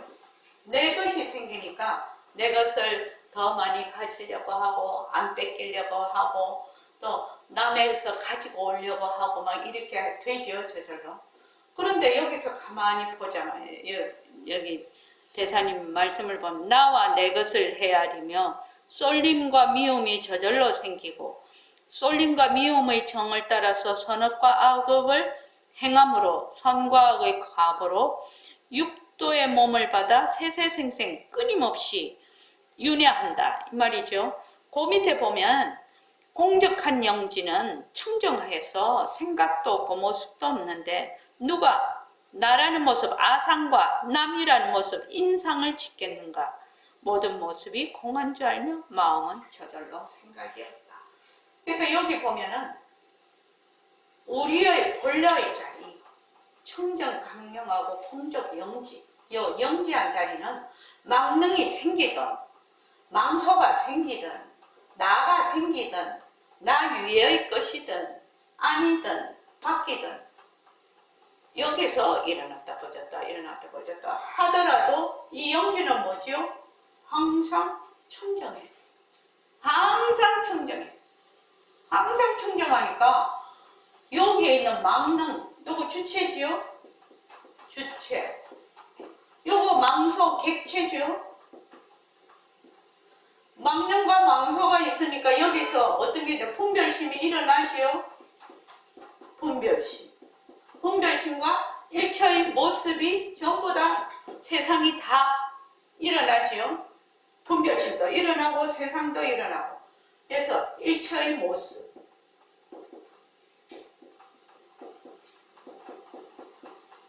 내 것이 생기니까 내 것을 더 많이 가지려고 하고 안 뺏기려고 하고 또 남에서 가지고 오려고 하고 막 이렇게 되죠. 저절로. 그런데 여기서 가만히 보자마요. 여기 대사님 말씀을 보면 나와 내 것을 헤아리며 쏠림과 미움이 저절로 생기고 쏠림과 미움의 정을 따라서 선악과 악업을 행함으로 선과 악의 과보로 육도의 몸을 받아 세세생생 끊임없이 윤회한다 이 말이죠. 그 밑에 보면 공적한 영지는 청정해서 생각도 없고 모습도 없는데 누가 나라는 모습 아상과 남이라는 모습 인상을 짓겠는가. 모든 모습이 공한 줄 알며 마음은 저절로 생각이 없다. 그러니까 여기 보면은 우리의 본래의 자리 청정 강령하고 공적 영지 요 영지한 자리는 망능이 생기든 망소가 생기든 나가 생기든 나 위의 것이든 아니든 바뀌든 여기서 일어났다 꺼졌다 일어났다 꺼졌다 하더라도 이 영지는 뭐지요? 항상 청정해. 항상 청정해. 항상 청정하니까 여기에 있는 망능 요거 주체지요? 주체. 요거 망소 객체지요? 망능과 망소가 있으니까 여기서 어떤 게 있냐? 분별심이 일어나지요? 분별심. 분별심과 일체의 모습이 전부 다 세상이 다 일어나지요? 분별심도 일어나고 세상도 일어나고. 그래서 일체의 모습.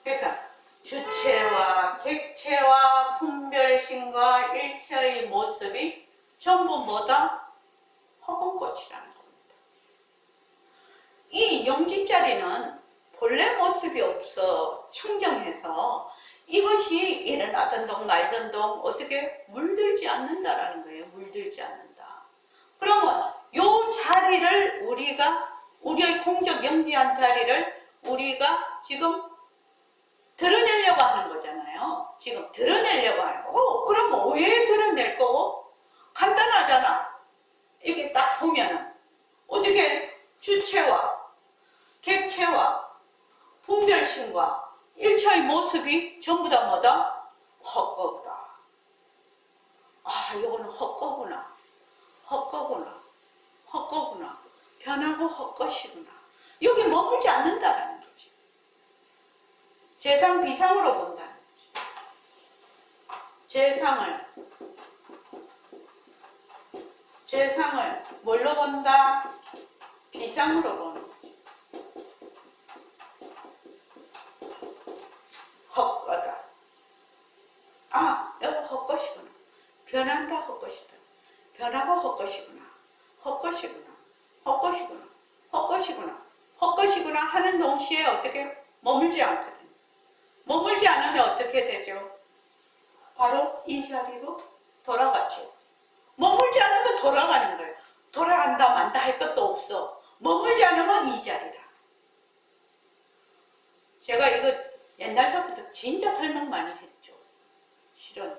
그러니까 주체와 객체와 분별심과 일체의 모습이 전부 뭐다? 허공꽃이라는 겁니다. 이 영지자리는 본래 모습이 없어 청정해서 이것이 일어나던 동 말던 동 어떻게 물들지 않는다라는 거예요. 물들지 않는다. 그러면 요 자리를 우리의 공적 영지한 자리를 우리가 지금 드러내려고 하는 거잖아요. 지금 드러내려고 하는 거. 그러면 왜 드러낼 거고? 간단하잖아. 이렇게 딱 보면은 어떻게 주체와 객체와 분별심과 일체의 모습이 전부 다 뭐다? 헛거다. 아, 이거는 헛거구나. 헛거구나. 헛거구나. 변하고 헛것이구나. 여기 머물지 않는다라는 거지. 재상 비상으로 본다는 거지. 재상을 뭘로 본다? 비상으로 보는 거지. 헛거다. 아, 여기 헛것이구나. 변한다 헛것이다. 변하고 헛것이구나. 헛것이구나. 헛것이구나. 헛것이구나. 헛것이구나 하는 동시에 어떻게 머물지 않거든. 머물지 않으면 어떻게 되죠? 바로 이 자리로 돌아가죠. 머물지 않으면 돌아가는 거예요. 돌아간다 만다 할 것도 없어. 머물지 않으면 이 자리다. 제가 이거 옛날서부터 진짜 설명 많이 했죠. 실은.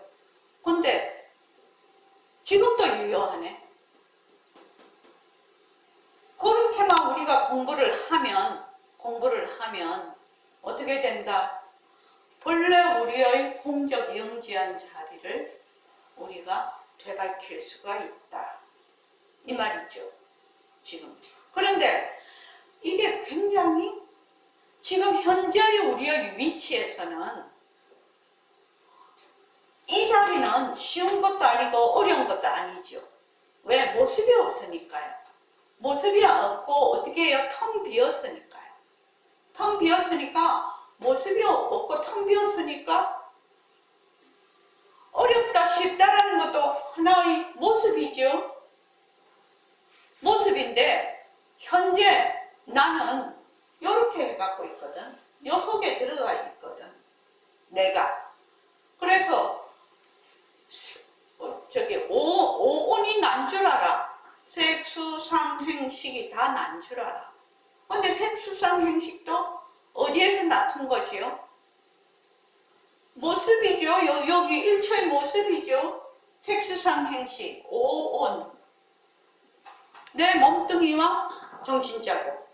근데 지금도 유효하네. 그렇게만 우리가 공부를 하면 어떻게 된다? 본래 우리의 공적 영지한 자리를 우리가 되밟힐 수가 있다. 이 말이죠. 지금. 그런데 이게 굉장히 지금 현재의 우리의 위치에서는 이 자리는 쉬운 것도 아니고 어려운 것도 아니죠. 왜? 모습이 없으니까요. 모습이 없고 어떻게 해요? 텅 비었으니까요. 텅 비었으니까 모습이 없고 텅 비었으니까 어렵다 쉽다라는 것도 하나의 모습이죠. 모습인데 현재 나는 이렇게 갖고 있거든. 요 속에 들어가 있거든. 내가. 그래서 오온이 난 줄 알아. 색수상행식이 다 난 줄 알아. 근데 색수상행식도 어디에서 나쁜 거지요? 모습이죠. 여기 일초의 모습이죠. 색수상행식, 오온. 내 몸뚱이와 정신자고.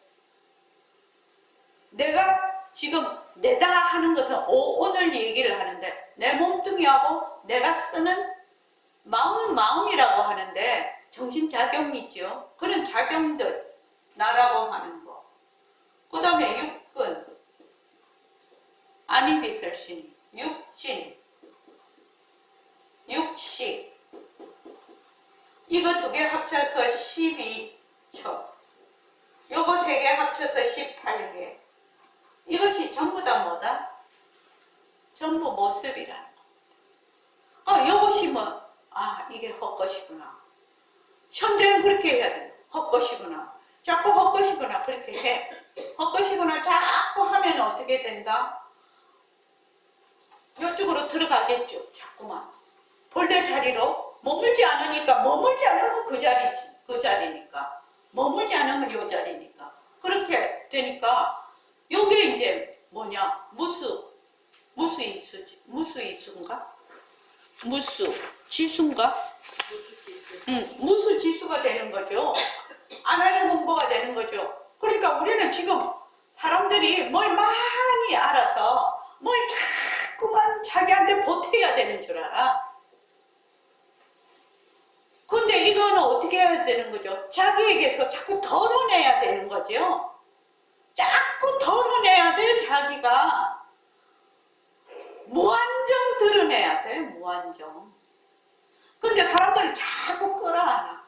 내가 지금 내다 하는 것은 오온을 얘기를 하는데 내 몸뚱이하고 내가 쓰는 마음은 마음이라고 하는데 정신작용이죠. 그런 작용들 나라고 하는 거. 그 다음에 육근, 안이비설신, 육진, 육식. 이거 두 개 합쳐서 12초. 요거 세 개 합쳐서 18개. 이것이 전부 다 뭐다? 전부 모습이라는 거. 요것이 뭐, 이게 헛것이구나. 현재는 그렇게 해야 돼. 헛것이구나. 자꾸 헛것이구나. 그렇게 해. 헛것이구나. 자꾸 하면 어떻게 된다? 이쪽으로 들어가겠죠. 자꾸만. 본래 자리로 머물지 않으니까, 머물지 않으면 그 자리니까. 머물지 않으면 요 자리니까. 그렇게 되니까, 요게 이제 뭐냐? 무수이수인가? 지수인가? 무수지수가 되는 거죠. 안 하는 공부가 되는 거죠. 그러니까 우리는 지금 사람들이 뭘 많이 알아서 뭘 자꾸만 자기한테 보태야 되는 줄 알아. 근데 이거는 어떻게 해야 되는 거죠? 자기에게서 자꾸 덜어내야 되는 거죠. 자꾸 덜어내야 돼, 자기가. 무한정 드러내야 돼, 무한정. 근데 사람들이 자꾸 끌어안아.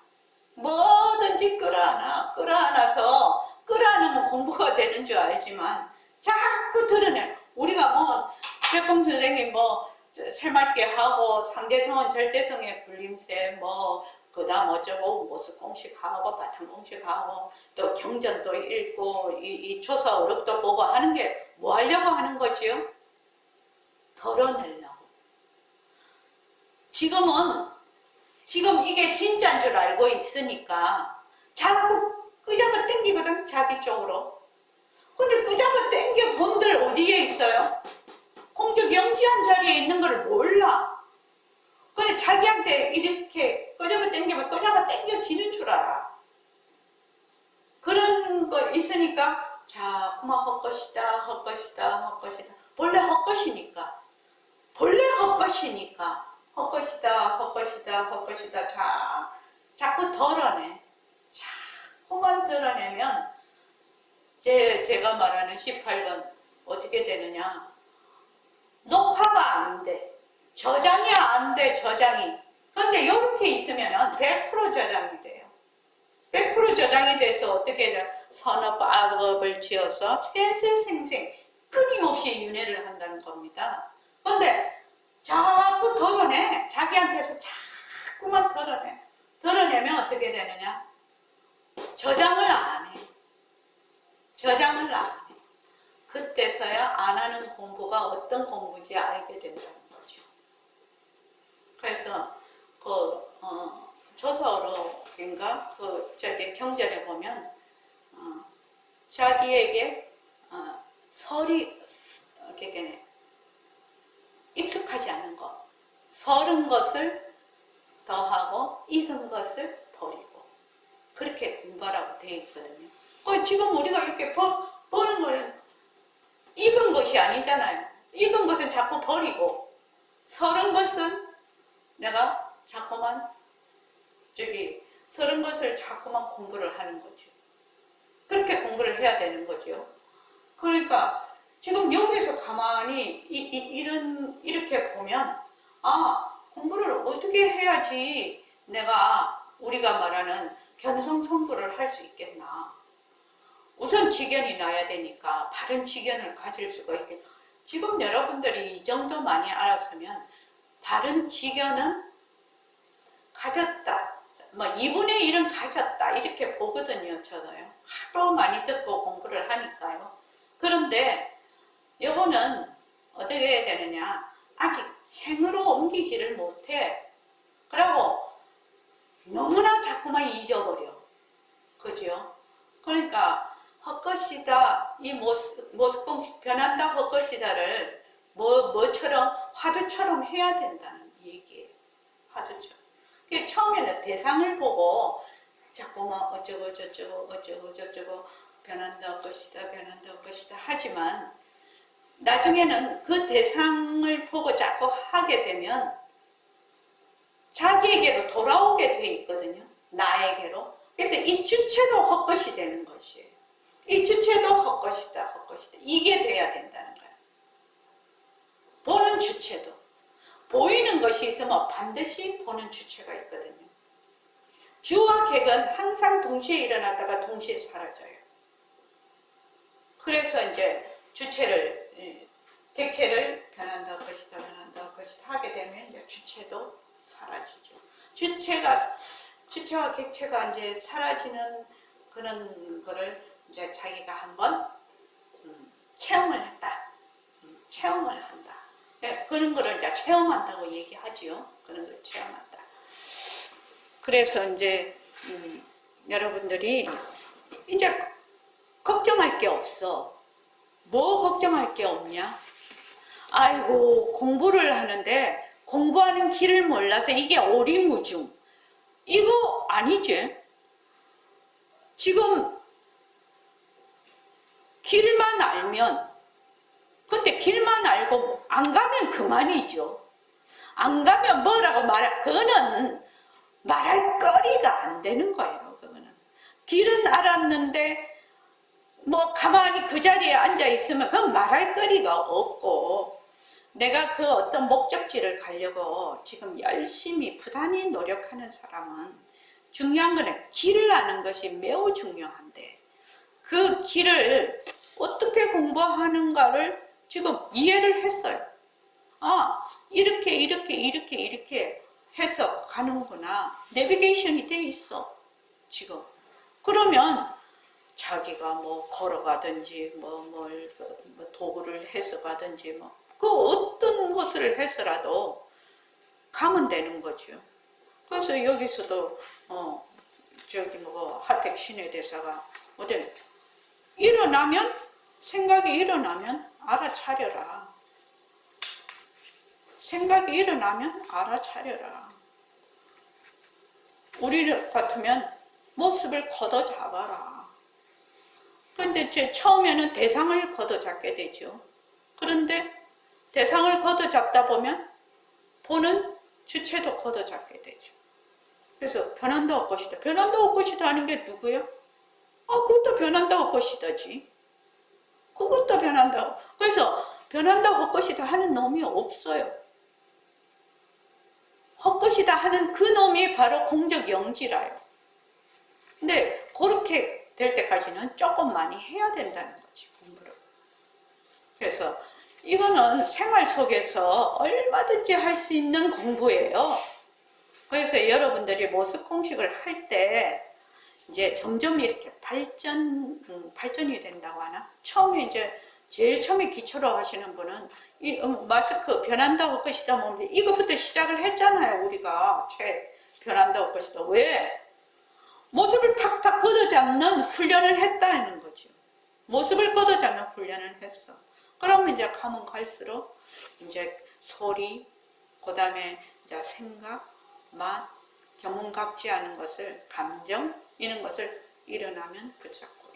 뭐든지 끌어안아서 끌어안으면 공부가 되는 줄 알지만 자꾸 드러내. 우리가 뭐 백봉 선생님 뭐 새맑게 하고 상대성은 절대성의 굴림새 뭐 그다음 어쩌고 모습공식하고 바탕공식하고 또 경전도 읽고 이 초사 어록도 보고 하는 게 뭐 하려고 하는 거지요? 덜어내려고. 지금 이게 진짜인 줄 알고 있으니까 자꾸 끄잡아 당기거든, 자기 쪽으로. 근데 끄잡아 당겨 본들 어디에 있어요? 공적 영지한 자리에 있는 걸 몰라. 근데 자기한테 이렇게 끄잡아 당기면 끄잡아 당겨지는 줄 알아. 그런 거 있으니까 자꾸만 헛것이다. 본래 헛것이니까. 헛것이다. 자꾸 덜어내. 자꾸만 덜어내면 제가 말하는 18번 어떻게 되느냐. 녹화가 안 돼. 저장이 안 돼, 저장이. 그런데 이렇게 있으면 100% 저장이 돼요. 100% 저장이 돼서 어떻게 해요? 선업악업을 지어서 세세생생 끊임없이 윤회를 한다는 겁니다. 그런데 자꾸 덜어내. 자기한테서 자꾸만 덜어내. 덜어내면 어떻게 되느냐? 저장을 안 해. 그때서야 안 하는 공부가 어떤 공부인지 알게 된다는 거죠. 그래서 조서어록인가 저기 경전에 보면 자기에게 설이 익숙하지 않은 것, 설은 것을 더하고 익은 것을 버리고 그렇게 공부하라고 되어 있거든요. 지금 우리가 이렇게 보는 거는 익은 것이 아니잖아요. 익은 것은 자꾸 버리고 설은 것은 내가 자꾸만 설은 것을 자꾸만 공부를 하는 거죠. 그렇게 공부를 해야 되는 거죠. 그러니까 지금 여기서 가만히 이렇게 보면 공부를 어떻게 해야지 우리가 말하는 견성성불을 할 수 있겠나. 우선 직견이 나야 되니까 바른 직견을 가질 수가 있겠나. 지금 여러분들이 이 정도 많이 알았으면 바른 지견은 가졌다. 뭐 2분의 1은 가졌다. 이렇게 보거든요. 저도요. 하도 많이 듣고 공부를 하니까요. 그런데 요거는 어떻게 해야 되느냐. 아직 행으로 옮기지를 못해. 그러고 너무나 자꾸만 잊어버려. 그죠? 그러니까 헛것이다. 이 모습공식 변한다 헛것이다를 뭐처럼 화두처럼 해야 된다는 얘기예요. 화두처럼. 처음에는 대상을 보고 자꾸만 어쩌고 저쩌고 변한다 헛것이다 변한다 헛것이다 하지만 나중에는 그 대상을 보고 자꾸 하게 되면 자기에게로 돌아오게 돼 있거든요. 나에게로. 그래서 이 주체도 헛것이 되는 것이에요. 이 주체도 헛것이다. 이게 돼야 된다는 거예요. 보는 주체도. 보이는 것이 있으면 반드시 보는 주체가 있거든요. 주와 객은 항상 동시에 일어나다가 동시에 사라져요. 그래서 이제 주체를, 객체를 변한다 것이다 하게 되면 이제 주체도 사라지죠. 주체와 객체가 이제 사라지는 그런 거를 이제 자기가 한번 체험을 했다. 체험을 한다. 네, 그런 거를 이제 체험한다고 얘기하지요. 그런 걸 체험한다. 그래서 이제 여러분들이 이제 걱정할 게 없어. 뭐 걱정할 게 없냐? 아이고 공부를 하는데 공부하는 길을 몰라서 이게 오리무중. 이거 아니지? 지금 길만 알면 근데 길만 알고 안 가면 그만이죠. 안 가면 뭐라고 그거는 말할 거리가 안 되는 거예요. 그거는 길은 알았는데 뭐 가만히 그 자리에 앉아 있으면 그건 말할 거리가 없고 내가 그 어떤 목적지를 가려고 지금 열심히 부단히 노력하는 사람은 중요한 거는 길을 아는 것이 매우 중요한데 그 길을 어떻게 공부하는가를 지금 이해를 했어요. 아, 이렇게 해서 가는구나. 내비게이션이 돼 있어. 지금. 그러면 자기가 뭐 걸어가든지 뭐 도구를 해서 가든지 그 어떤 것을 해서라도 가면 되는 거죠. 그래서 여기서도 하택 신의 대사가 생각이 일어나면 알아차려라. 생각이 일어나면 알아차려라. 우리 같으면 모습을 걷어잡아라. 그런데 처음에는 대상을 걷어잡게 되죠. 그런데 대상을 걷어잡다 보면 보는 주체도 걷어잡게 되죠. 그래서 변한다 헛것이다. 변한다 헛것이다 하는 게 누구예요? 그것도 변한다 헛것이다지. 그것도 변한다. 그래서 변한다 헛것이다 하는 놈이 없어요. 헛것이다 하는 그 놈이 바로 공적영지라요. 근데 그렇게 될 때까지는 조금 많이 해야 된다는 거지, 공부를. 그래서 이거는 생활 속에서 얼마든지 할 수 있는 공부예요. 그래서 여러분들이 모습 공식을 할 때 이제 점점 이렇게 발전이 된다고 하나? 제일 처음에 기초로 하시는 분은 이 마스크 변한다 헛것이다 뭐 이거부터 시작을 했잖아요. 우리가 변한다 헛것이다. 왜? 모습을 탁탁 걷어잡는 훈련을 했다는 거죠. 모습을 걷어잡는 훈련을 했어. 그러면 이제 가면 갈수록 이제 소리, 그 다음에 이제 생각, 맛, 견문각지 않은 것을, 감정, 이런 것을 일어나면 붙잡고,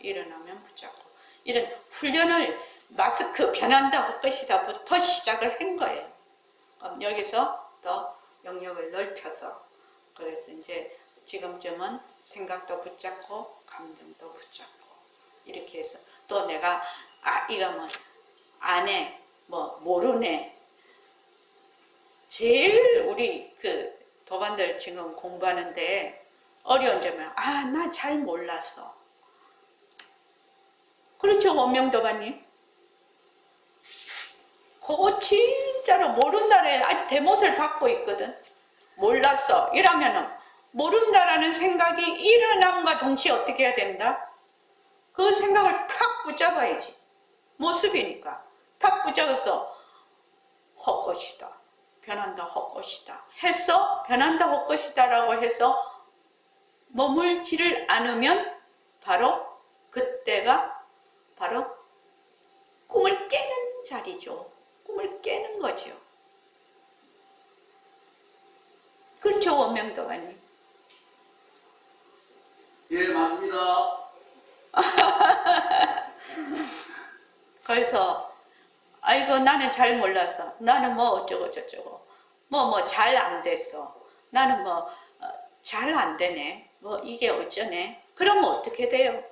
이런 훈련을 마스크 변한다 헛것이다부터 시작을 한 거예요. 그럼 여기서 더 영역을 넓혀서, 그래서 이제 지금쯤은 생각도 붙잡고, 감정도 붙잡고, 이렇게 해서 또 내가, 이거 뭐, 안 해, 모르네. 제일 우리 도반들 지금 공부하는데 어려운 점은 나 잘 몰랐어. 그렇죠, 원명도반님? 그거 진짜로 모른다래 아주 대못을 받고 있거든. 몰랐어. 이러면은 모른다라는 생각이 일어남과 동시에 어떻게 해야 된다? 그 생각을 탁 붙잡아야지. 모습이니까. 탁 붙잡아서 헛것이다. 변한다 헛것이다. 해서 변한다 헛것이다 라고 해서 머물지를 않으면 바로 그때가 바로 꿈을 깨는 자리죠. 꿈을 깨는 거죠. 그렇죠, 원명도가님. 예, 맞습니다. 그래서 아이고 나는 잘 몰라서 나는 뭐 어쩌고 저쩌고 뭐 잘 안 됐어. 나는 뭐 잘 안 되네. 뭐 이게 어쩌네. 그러면 어떻게 돼요?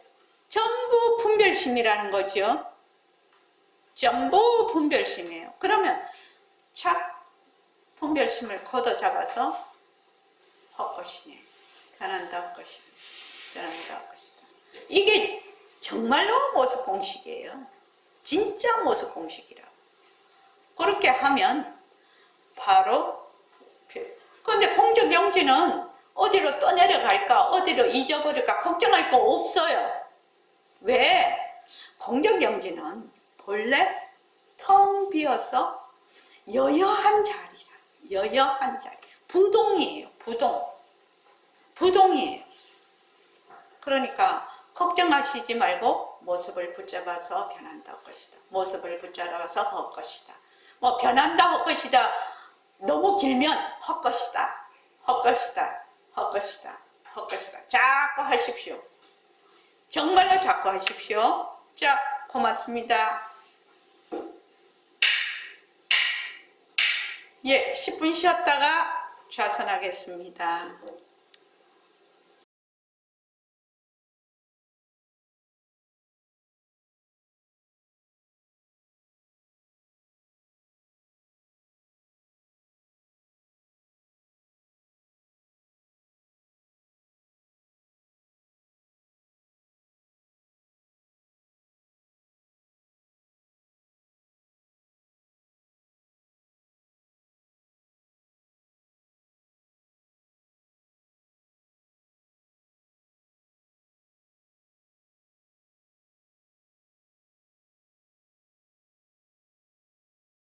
전부 분별심이라는 거죠. 전부 분별심이에요. 그러면 착 분별심을 걷어 잡아서 헛것이네. 변한다 헛것이네. 변한다 헛것이다. 이게 정말로 모습 공식이에요. 진짜 모습 공식이라고. 그렇게 하면 바로 그런데 공적 영지는 어디로 떠내려갈까 어디로 잊어버릴까 걱정할 거 없어요. 왜? 공적 영지는 본래 텅 비어서 여여한 자리라. 여여한 자리. 부동이에요. 부동이에요. 그러니까 걱정하시지 말고 모습을 붙잡아서 변한다 헛것이다. 모습을 붙잡아서 헛것이다. 뭐 변한다 헛것이다. 너무 길면 헛것이다. 헛것이다. 헛것이다. 헛것이다. 자꾸 하십시오. 정말로 자꾸 하십시오. 자, 고맙습니다. 예, 10분 쉬었다가 좌선하겠습니다.